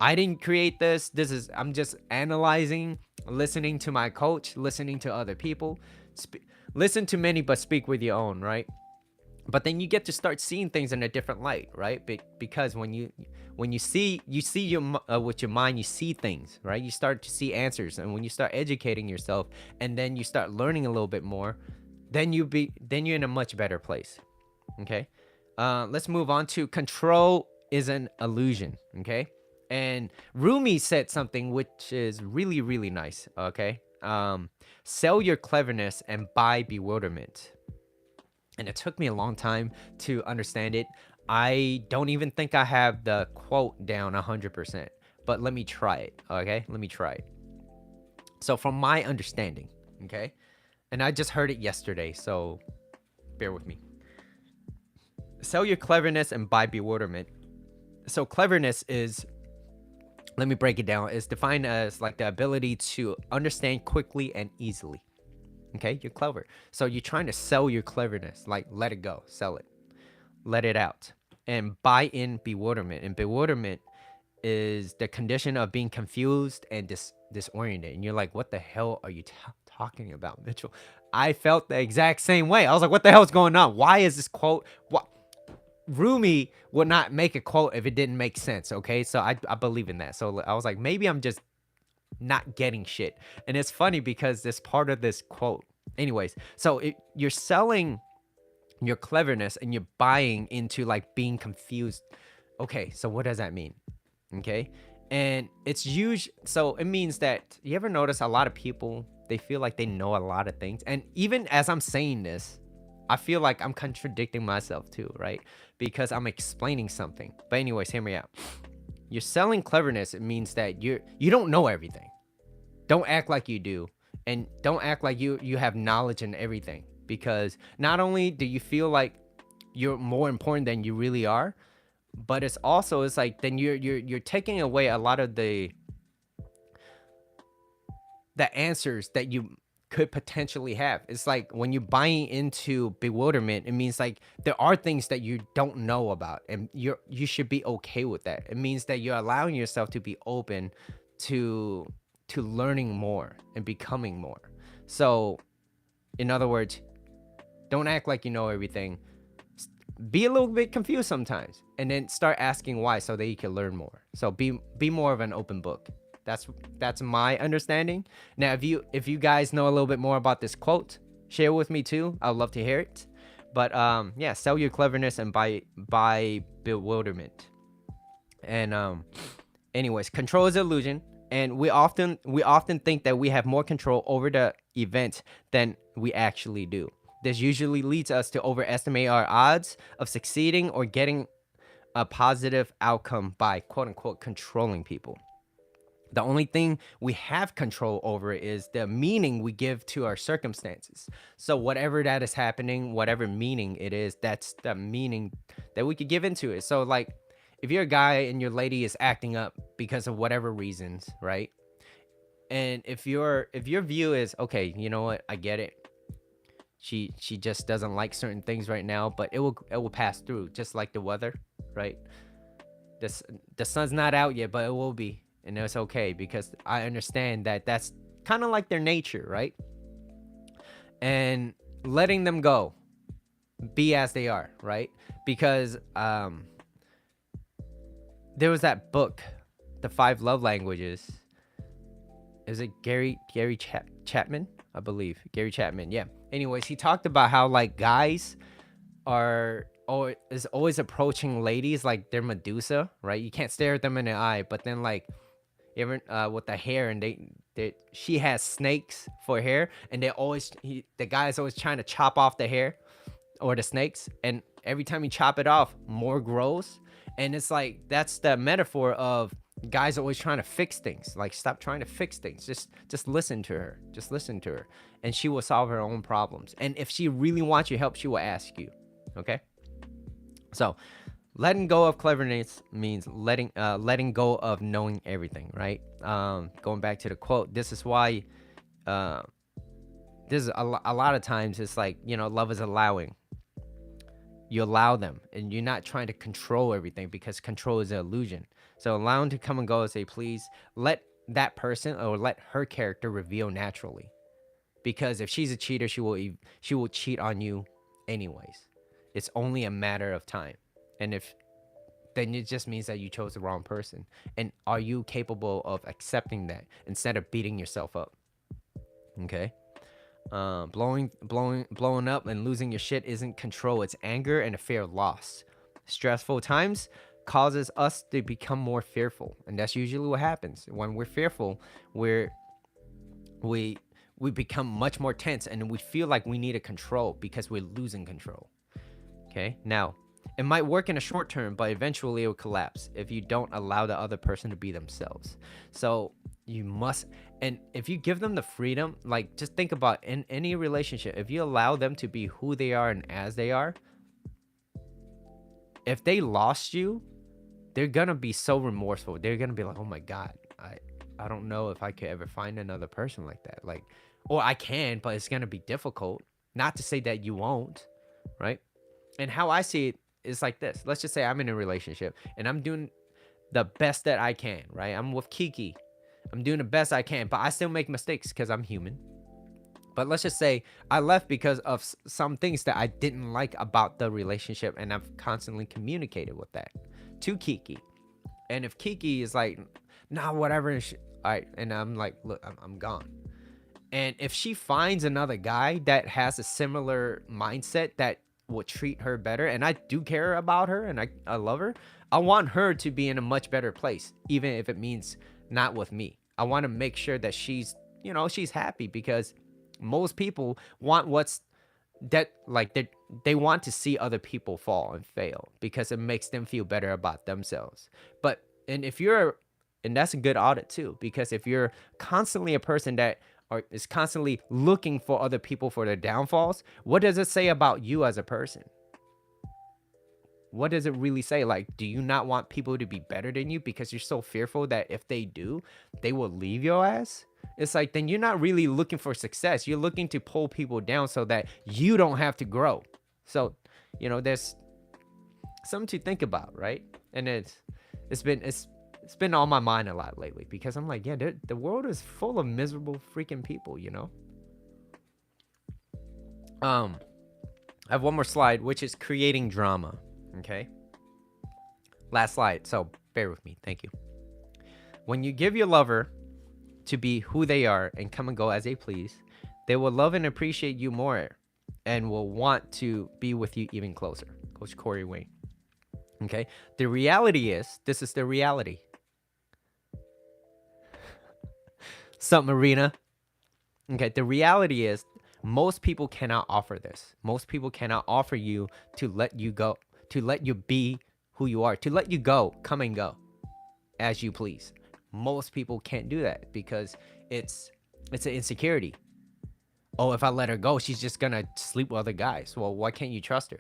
I didn't create this. I'm just analyzing, listening to my coach, listening to other people. Listen to many, but speak with your own, right? But then you get to start seeing things in a different light, right? Because when you see your with your mind, you see things, right? You start to see answers, and when you start educating yourself, and then you start learning a little bit more, then you're in a much better place. Okay, let's move on to control is an illusion. Okay, and Rumi said something which is really, really nice. Okay, sell your cleverness and buy bewilderment. And it took me a long time to understand it. I don't even think I have the quote down 100%, but let me try it. Okay, let me try it. So from my understanding, okay, and I just heard it yesterday, so bear with me. Sell your cleverness and buy bewilderment. So cleverness is, let me break it down, is defined as like the ability to understand quickly and easily. Okay, you're clever. So you're trying to sell your cleverness, like let it go, sell it, let it out. And buy in bewilderment. And bewilderment is the condition of being confused and disoriented. And you're like, what the hell are you talking about, Mitchell? I felt the exact same way. I was like, what the hell is going on? Why is this quote? What? Rumi would not make a quote if it didn't make sense. Okay, so I believe in that. So I was like, maybe I'm just not getting shit. And it's funny because this part of this quote, anyways, so you're selling your cleverness and you're buying into like being confused. Okay, so what does that mean? Okay, and it's huge. So it means that, you ever notice a lot of people, they feel like they know a lot of things, and even as I'm saying this, I feel like I'm contradicting myself too, right? Because I'm explaining something. But anyways, hear me out. You're selling cleverness. It means that you don't know everything. Don't act like you do, and don't act like you have knowledge in everything. Because not only do you feel like you're more important than you really are, but it's like then you're taking away a lot of the answers that you could potentially have. It's like when you're buying into bewilderment, it means like there are things that you don't know about, and you should be okay with that. It means that you're allowing yourself to be open to learning more and becoming more. So in other words, Don't act like you know everything. Be a little bit confused sometimes, and then start asking why so that you can learn more. So be more of an open book. That's my understanding. Now, if you guys know a little bit more about this quote, share with me too. I'd love to hear it. But yeah, sell your cleverness and buy bewilderment. And anyways, control is illusion, and we often think that we have more control over the event than we actually do. This usually leads us to overestimate our odds of succeeding or getting a positive outcome by quote unquote controlling people. The only thing we have control over is the meaning we give to our circumstances. So whatever that is happening, whatever meaning it is, that's the meaning that we could give into it. So like, if you're a guy and your lady is acting up because of whatever reasons, right? And if your view is, okay, you know what, I get it. She just doesn't like certain things right now, but it will pass through, just like the weather, right? The sun's not out yet, but it will be, and it's okay because I understand that that's kind of like their nature, right? And letting them go, be as they are, right? Because there was that book, The 5 Love Languages. Is it Gary Chapman? I believe Gary Chapman. Yeah. Anyways, he talked about how like guys is always approaching ladies like they're Medusa, right? You can't stare at them in the eye, but then like even with the hair, and she has snakes for hair, and the guy's always trying to chop off the hair or the snakes, and every time you chop it off, more grows. And it's like that's the metaphor of guys always trying to fix things. Like, stop trying to fix things. Just listen to her. Just listen to her, and she will solve her own problems. And if she really wants your help, she will ask you. Okay. So, letting go of cleverness means letting go of knowing everything, right? Going back to the quote, this is why this is a lot of times it's like, you know, love is allowing. You allow them, and you're not trying to control everything, because control is an illusion. So allow them to come and go and say, please let that person or let her character reveal naturally. Because if she's a cheater, she will cheat on you anyways. It's only a matter of time. And then it just means that you chose the wrong person. And are you capable of accepting that instead of beating yourself up? Okay. Blowing up and losing your shit isn't control. It's anger and a fear of loss. Stressful times causes us to become more fearful, and that's usually what happens. When we're fearful, we become much more tense, and we feel like we need a control because we're losing control. Okay, now it might work in a short term, but eventually it will collapse if you don't allow the other person to be themselves. So you must, and if you give them the freedom, like just think about in any relationship, if you allow them to be who they are and as they are, if they lost you, they're gonna be so remorseful. They're gonna be like, oh my God, I don't know if I could ever find another person like that. Like, or I can, but it's gonna be difficult. Not to say that you won't, right? And how I see it is like this. Let's just say I'm in a relationship and I'm doing the best that I can, right? I'm with Kiki. I'm doing the best I can, but I still make mistakes because I'm human. But let's just say I left because of some things that I didn't like about the relationship, and I've constantly communicated with that to Kiki. And if Kiki is like, nah, whatever, and all right, and I'm like, look, I'm gone. And if she finds another guy that has a similar mindset that will treat her better, and I do care about her and I love her, I want her to be in a much better place, even if it means not with me. I want to make sure that she's happy, because most people want they want to see other people fall and fail because it makes them feel better about themselves. And that's a good audit too, because if you're constantly a person that is constantly looking for other people for their downfalls, what does it say about you as a person? What does it really say? Like, do you not want people to be better than you because you're so fearful that if they do, they will leave your ass? It's like, then you're not really looking for success. You're looking to pull people down so that you don't have to grow. So, there's something to think about, right? And it's been on my mind a lot lately, because I'm like, yeah, the world is full of miserable freaking people, I have one more slide, which is creating drama. Okay. Last slide. So bear with me. Thank you. When you give your lover to be who they are and come and go as they please, they will love and appreciate you more and will want to be with you even closer. Coach Corey Wayne. Okay. The reality is, this is the reality. Sup, Marina? Okay. The reality is, most people cannot offer this. Most people cannot offer you to let you go, to let you be who you are, to let you go, come and go as you please. Most people can't do that because it's an insecurity. Oh, if I let her go, she's just gonna sleep with other guys. Well, why can't you trust her?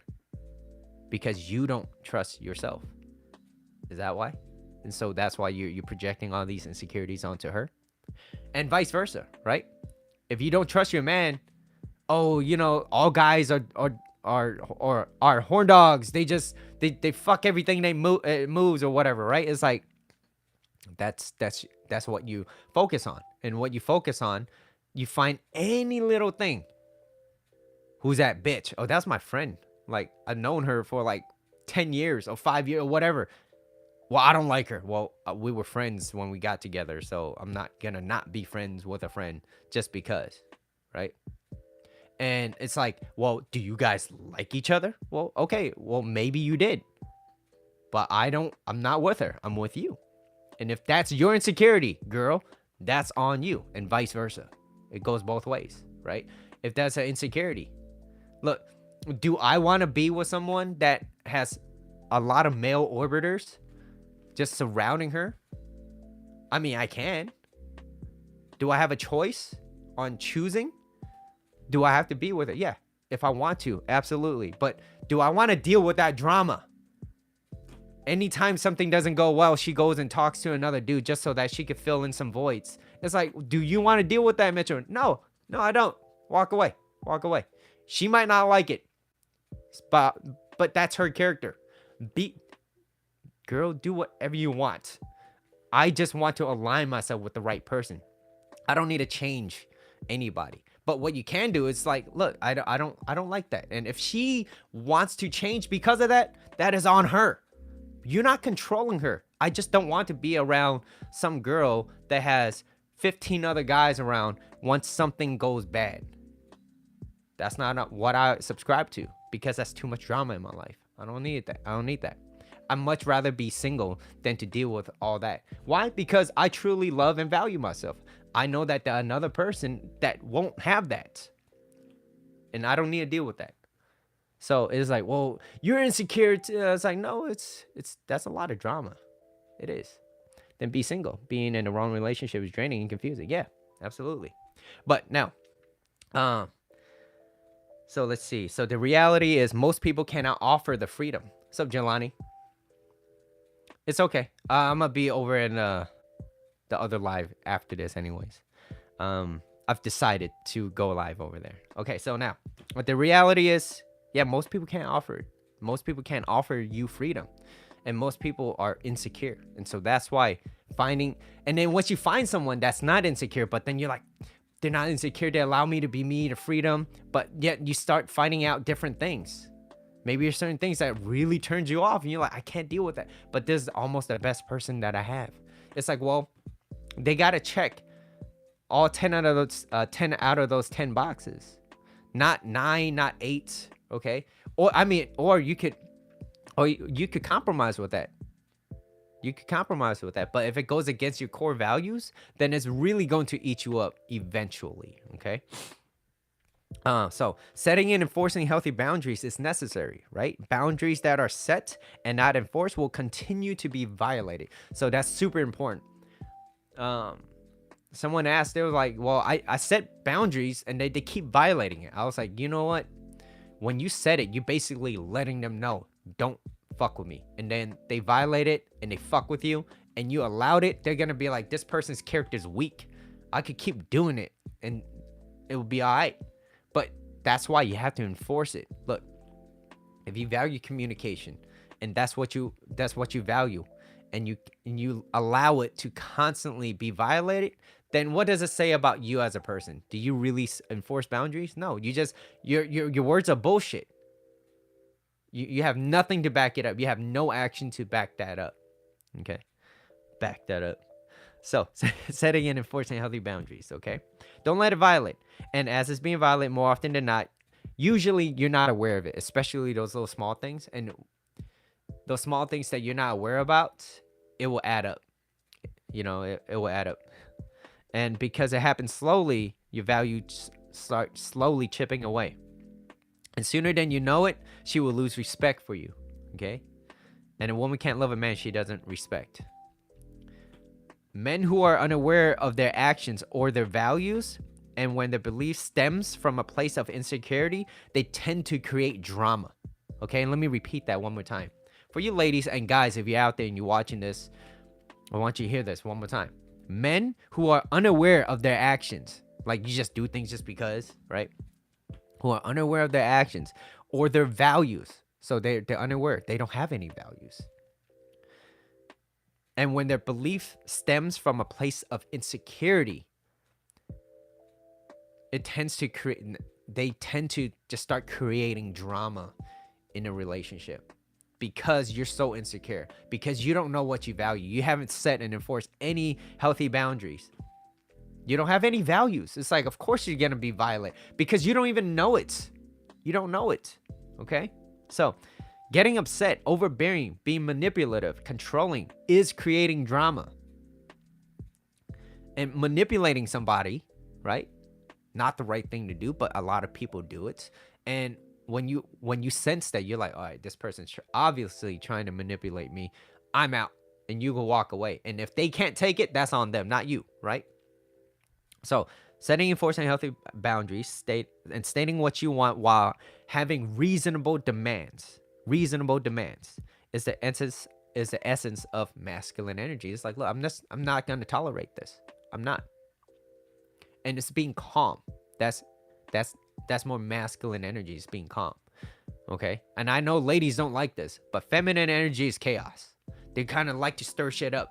Because you don't trust yourself. Is that why? And so that's why you're projecting all these insecurities onto her, and vice versa, right? If you don't trust your man, oh, you know, all guys are horn dogs. They fuck everything they moves or whatever, right? It's like that's what you focus on, and what you focus on, you find any little thing. Who's that bitch? Oh, that's my friend. Like, I've known her for like 10 years or 5 years or whatever. Well, I don't like her. Well, we were friends when we got together, so I'm not gonna not be friends with a friend just because, right? And it's like, well, do you guys like each other? Well, okay, well, maybe you did. But I'm not with her. I'm with you. And if that's your insecurity, girl, that's on you, and vice versa. It goes both ways, right? If that's an insecurity. Look, do I want to be with someone that has a lot of male orbiters just surrounding her? I mean, I can. Do I have a choice on choosing? Do I have to be with it? Yeah, if I want to, absolutely. But do I want to deal with that drama? Anytime something doesn't go well, she goes and talks to another dude just so that she could fill in some voids. It's like, do you want to deal with that, Mitchell? No, I don't. Walk away. She might not like it, but that's her character. Girl, do whatever you want. I just want to align myself with the right person. I don't need to change anybody. But what you can do is like, look, I don't like that. And if she wants to change because of that, that is on her. You're not controlling her. I just don't want to be around some girl that has 15 other guys around once something goes bad. That's not what I subscribe to, because that's too much drama in my life. I don't need that. I'd much rather be single than to deal with all that. Why? Because I truly love and value myself. I know that another person that won't have that, and I don't need to deal with that. So it's like, well, you're insecure too. It's like, no, that's a lot of drama. It is. Then be single. Being in the wrong relationship is draining and confusing. Yeah, absolutely. But now, so let's see. So the reality is, most people cannot offer the freedom. What's up, Jelani? It's okay. I'm gonna be over in the other live after this, anyways. I've decided to go live over there. Okay, so now, what the reality is, yeah, most people can't offer it. Most people can't offer you freedom, and most people are insecure, and so that's why finding. And then once you find someone that's not insecure, but then you're like, they're not insecure, they allow me to be me, to freedom, but yet you start finding out different things. Maybe there's certain things that really turns you off, and you're like, I can't deal with that. But this is almost the best person that I have. It's like, well, they gotta check all 10 out of those 10 boxes, not 9, not 8. Okay, or you could compromise with that. But if it goes against your core values, then it's really going to eat you up eventually. Okay. So setting and enforcing healthy boundaries is necessary, right? Boundaries that are set and not enforced will continue to be violated. So that's super important. Someone asked, they were like, well, I set boundaries and they keep violating it. I was like, you know what? When you set it, you basically letting them know, don't fuck with me. And then they violate it and they fuck with you and you allowed it. They're going to be like, this person's character is weak. I could keep doing it and it will be all right. But that's why you have to enforce it. Look, if you value communication and that's what you value, and you allow it to constantly be violated, then what does it say about you as a person? Do you really enforce boundaries? No, you just, your words are bullshit. You have nothing to back it up. You have no action to back that up. Okay? Back that up. So, setting and enforcing healthy boundaries, okay? Don't let it violate. And as it's being violated more often than not, usually you're not aware of it, especially those little small things. And those small things that you're not aware about, it will add up. It will add up. And because it happens slowly, your value start slowly chipping away. And sooner than you know it, she will lose respect for you, okay? And a woman can't love a man she doesn't respect. Men who are unaware of their actions or their values, and when their belief stems from a place of insecurity, they tend to create drama. Okay, and let me repeat that one more time. For you ladies and guys, if you're out there and you're watching this, I want you to hear this one more time. Men who are unaware of their actions, like you just do things just because, right? Who are unaware of their actions or their values. So they're unaware. They don't have any values. And when their belief stems from a place of insecurity, they tend to just start creating drama in a relationship because you're so insecure, because you don't know what you value. You haven't set and enforced any healthy boundaries. You don't have any values. It's like, of course you're going to be violent because you don't even know it. You don't know it. Okay? So, getting upset, overbearing, being manipulative, controlling is creating drama. And manipulating somebody, right? Not the right thing to do, but a lot of people do it. And when you sense that, you're like, all right, this person's obviously trying to manipulate me. I'm out. And you can walk away. And if they can't take it, that's on them, not you, right? So, setting and enforcing healthy boundaries, stating what you want while having reasonable demands. Reasonable demands is the essence of masculine energy. It's like, look, I'm not going to tolerate this. I'm not. And it's being calm. That's more masculine energy, is being calm. Okay? And I know ladies don't like this, but feminine energy is chaos. They kind of like to stir shit up.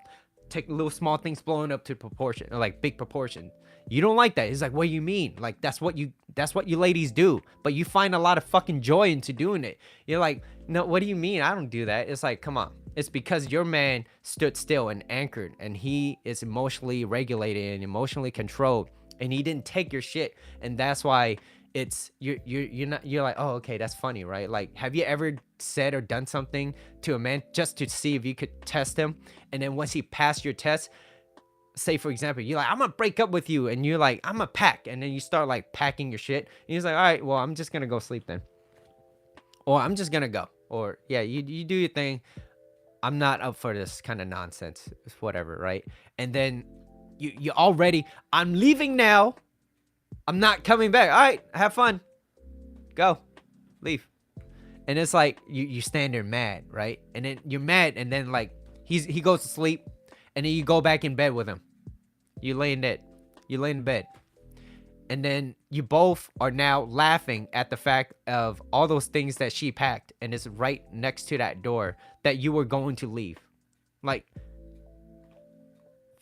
Take little small things blowing up to proportion, like big proportion. You don't like that. It's like, what do you mean? Like, that's what you ladies do. But you find a lot of fucking joy into doing it. You're like, no, what do you mean? I don't do that. It's like, come on. It's because your man stood still and anchored, and he is emotionally regulated and emotionally controlled, and he didn't take your shit. And that's why it's you're like, oh, okay, that's funny, right? Like, have you ever said or done something to a man just to see if you could test him, and then once he passed your test, say for example, you're like, I'm gonna break up with you, and you're like, I'm gonna pack, and then you start like packing your shit, and he's like, all right, well, I'm just gonna go sleep then, or I'm just gonna go, or yeah, you do your thing, I'm not up for this kind of nonsense, it's whatever, right? And then you already, I'm leaving now, I'm not coming back, all right, have fun, go, leave. And it's like you stand there mad, right? And then you're mad, and then like he goes to sleep, and then you go back in bed with him. You lay in bed. And then you both are now laughing at the fact of all those things that she packed, and it's right next to that door that you were going to leave. Like,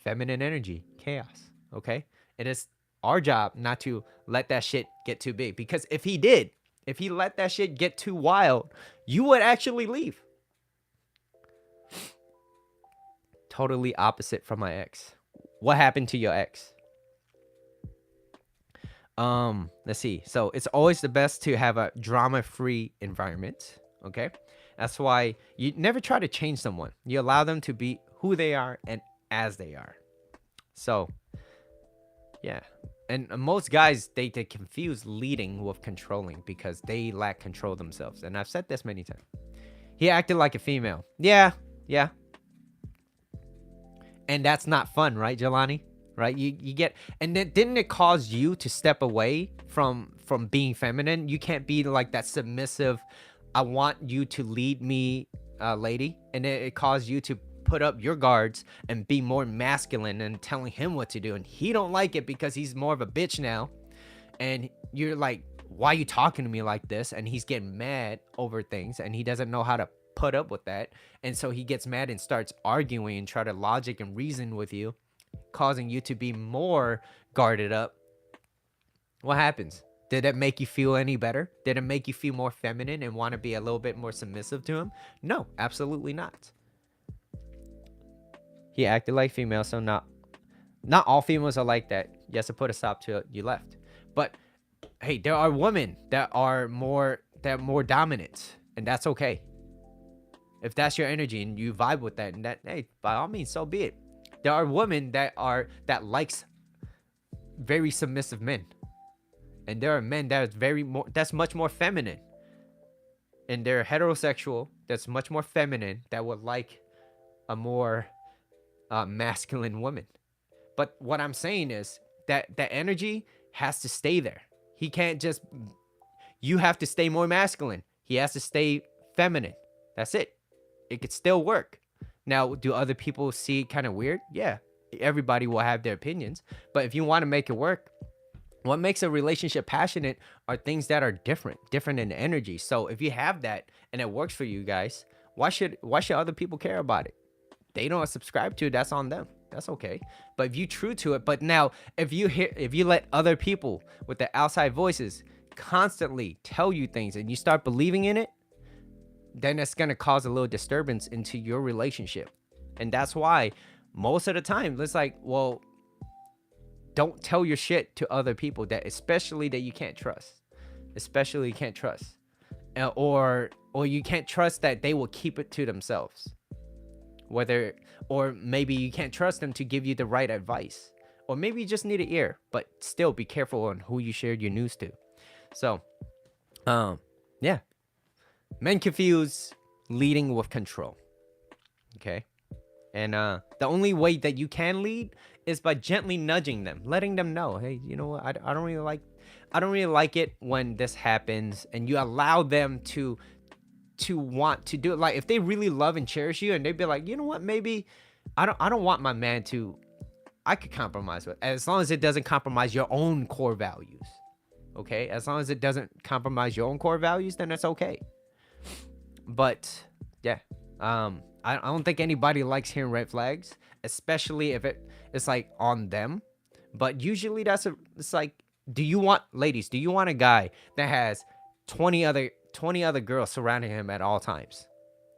feminine energy, chaos, okay? It is our job not to let that shit get too big, because if he let that shit get too wild, you would actually leave. Totally opposite from my ex. What happened to your ex? Let's see. So it's always the best to have a drama-free environment, okay? That's why you never try to change someone. You allow them to be who they are and as they are. So, yeah. And most guys, they confuse leading with controlling because they lack control themselves. And I've said this many times. He acted like a female. Yeah. And that's not fun, right, Jelani? Right? You get, and then didn't it cause you to step away from being feminine? You can't be like that submissive, I want you to lead me, lady. And it caused you to put up your guards and be more masculine and telling him what to do. And he don't like it because he's more of a bitch now. And you're like, why are you talking to me like this? And he's getting mad over things, and he doesn't know how to put up with that. And so he gets mad and starts arguing and try to logic and reason with you, causing you to be more guarded up. What happens? Did it make you feel any better? Did it make you feel more feminine and want to be a little bit more submissive to him? No, absolutely not. He acted like female, so not all females are like that. Yes, to put a stop to it, you left. But hey, there are women that are more dominant, and that's okay. If that's your energy and you vibe with that, and that, hey, by all means, so be it. There are women that likes very submissive men, and there are men that's much more feminine, and they're heterosexual. That's much more feminine that would like a more masculine woman. But what I'm saying is that that energy has to stay there. He can't just. You have to stay more masculine. He has to stay feminine. That's it. It could still work. Now, do other people see it kind of weird? Yeah. Everybody will have their opinions. But if you want to make it work, what makes a relationship passionate are things that are different in energy. So if you have that and it works for you guys, why should other people care about it? They don't subscribe to it, that's on them. That's okay. But if you true to it, but now if you let other people with the outside voices constantly tell you things and you start believing in it, then it's going to cause a little disturbance into your relationship. And that's why most of the time it's like, well, don't tell your shit to other people especially that you can't trust. Especially you can't trust. Or you can't trust that they will keep it to themselves. Or maybe you can't trust them to give you the right advice. Or maybe you just need an ear, but still be careful on who you shared your news to. So, yeah. Men confuse leading with control. Okay? And the only way that you can lead is by gently nudging them, letting them know, hey, you know what? I don't really like it when this happens, and you allow them to want to do it. Like if they really love and cherish you, and they'd be like, you know what? Maybe I don't want my man to. I could compromise with, as long as it doesn't compromise your own core values. Okay, as long as it doesn't compromise your own core values, then it's okay. But yeah, I don't think anybody likes hearing red flags, especially if it's like on them. But usually it's like, ladies, do you want a guy that has 20 other girls surrounding him at all times?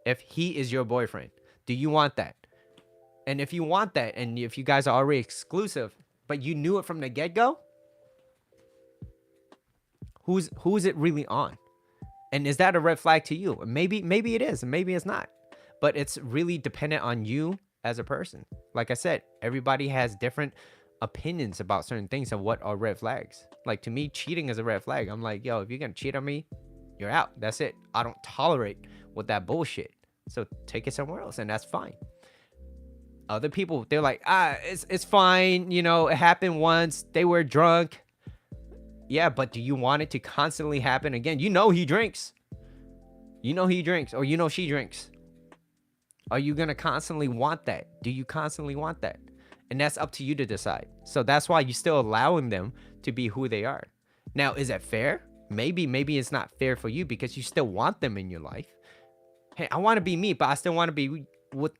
If he is your boyfriend, do you want that? And if you want that, and if you guys are already exclusive, but you knew it from the get-go, who's it really on? And is that a red flag to you? Maybe it is, and maybe it's not. But it's really dependent on you as a person. Like I said, everybody has different opinions about certain things and what are red flags. Like to me, cheating is a red flag. I'm like, yo, if you're gonna cheat on me, you're out. That's it. I don't tolerate with that bullshit. So take it somewhere else, and that's fine. Other people, they're like, it's fine. You know, it happened once. They were drunk. Yeah, but do you want it to constantly happen again? You know he drinks. You know he drinks, or you know she drinks. Are you going to constantly want that? Do you constantly want that? And that's up to you to decide. So that's why you're still allowing them to be who they are. Now, is that fair? Maybe it's not fair for you because you still want them in your life. Hey, I want to be me, but I still want to be with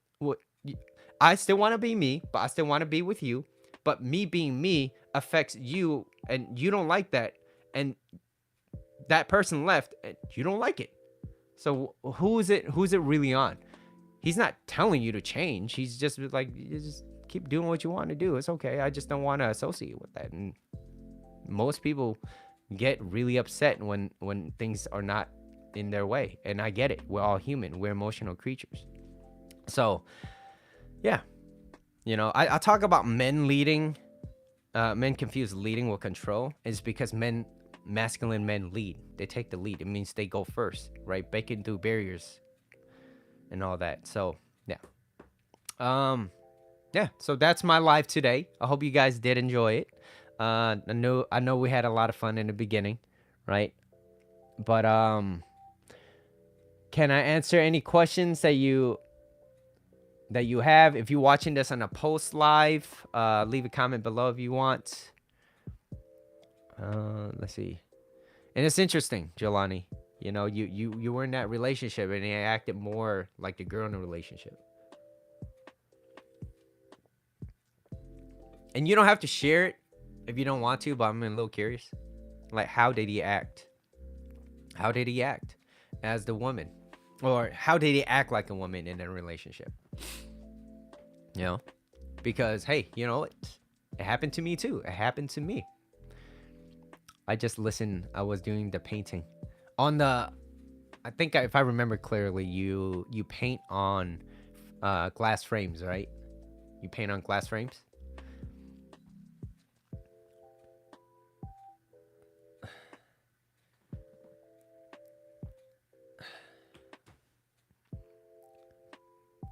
I still want to be me, but I still want to be with you. But me being me affects you, and you don't like that. And that person left, and you don't like it. So who's it really on? He's not telling you to change. He's just like, you just keep doing what you want to do. It's okay. I just don't want to associate with that. And most people get really upset when things are not in their way. And I get it. We're all human. We're emotional creatures. So, yeah. You know, I talk about men leading. Men confuse leading with control. It's because masculine men lead. They take the lead. It means they go first, right? Breaking through barriers and all that. So yeah. So that's my live today. I hope you guys did enjoy it. I know we had a lot of fun in the beginning, right? But can I answer any questions that you have? If you're watching this on a post live, leave a comment below if you want. Let's see. And it's interesting, Jelani. You know, you were in that relationship and you acted more like the girl in the relationship. And you don't have to share it if you don't want to, but I'm a little curious. Like, how did he act? How did he act as the woman? Or how did he act like a woman in a relationship? You know? Because, hey, you know, it happened to me too. It happened to me. I just listened. I was doing the painting. On the, I think if I remember clearly, you paint on glass frames, right? You paint on glass frames?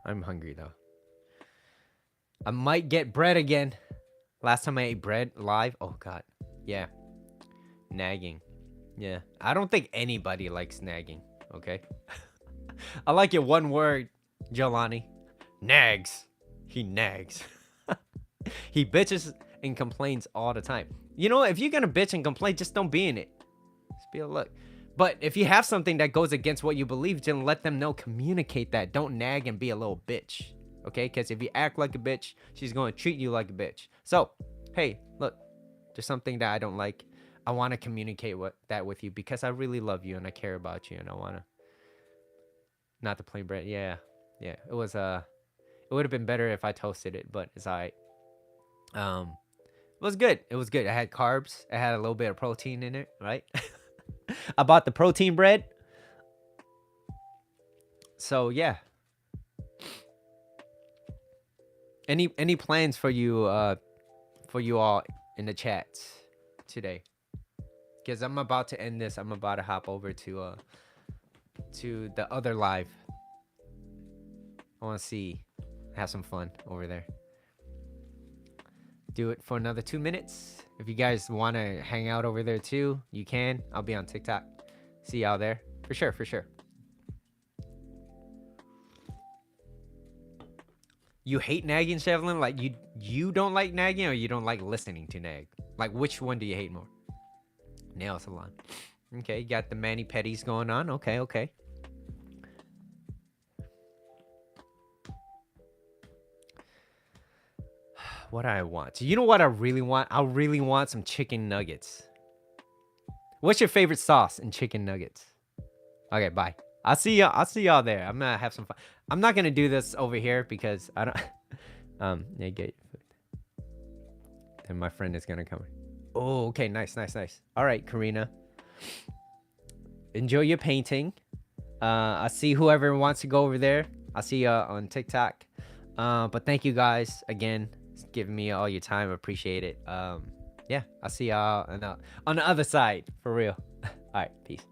I'm hungry though. I might get bread again. Last time I ate bread live, oh god. Yeah. Nagging. Yeah. I don't think anybody likes nagging, okay? I like it one word, Jelani. Nags. He nags. He bitches and complains all the time. You know, if you're gonna bitch and complain, just don't be in it. Just be a look. But if you have something that goes against what you believe, then let them know. Communicate that. Don't nag and be a little bitch. Okay? Because if you act like a bitch, she's going to treat you like a bitch. So, hey, look, there's something that I don't like. I want to communicate that with you because I really love you and I care about you and I want to. Not the plain bread. Yeah. Yeah. It was, it would have been better if I toasted it, but it's all right. It was good. It was good. I had carbs. I had a little bit of protein in it, right? I bought the protein bread. So yeah. Any plans for you all in the chats today? Because I'm about to end this. I'm about to hop over to the other live. I want to have some fun over there. Do it for another 2 minutes. If you guys want to hang out over there too, you can. I'll be on TikTok. See y'all there. For sure, for sure. You hate nagging, Shevlin? Like you don't like nagging or you don't like listening to nag? Like which one do you hate more? Nail salon. Okay, you got the mani-pedis going on. Okay, okay. What I want. You know what I really want? I really want some chicken nuggets. What's your favorite sauce in chicken nuggets? Okay, bye. I'll see y'all there. I'm gonna have some fun. I'm not gonna do this over here because I don't yeah, get and my friend is gonna come. Oh, okay, nice. All right, Karina. Enjoy your painting. I see whoever wants to go over there. I'll see you on TikTok. But thank you guys again. Giving me all your time. Appreciate it. Yeah, I'll see y'all on the other side for real. All right, peace.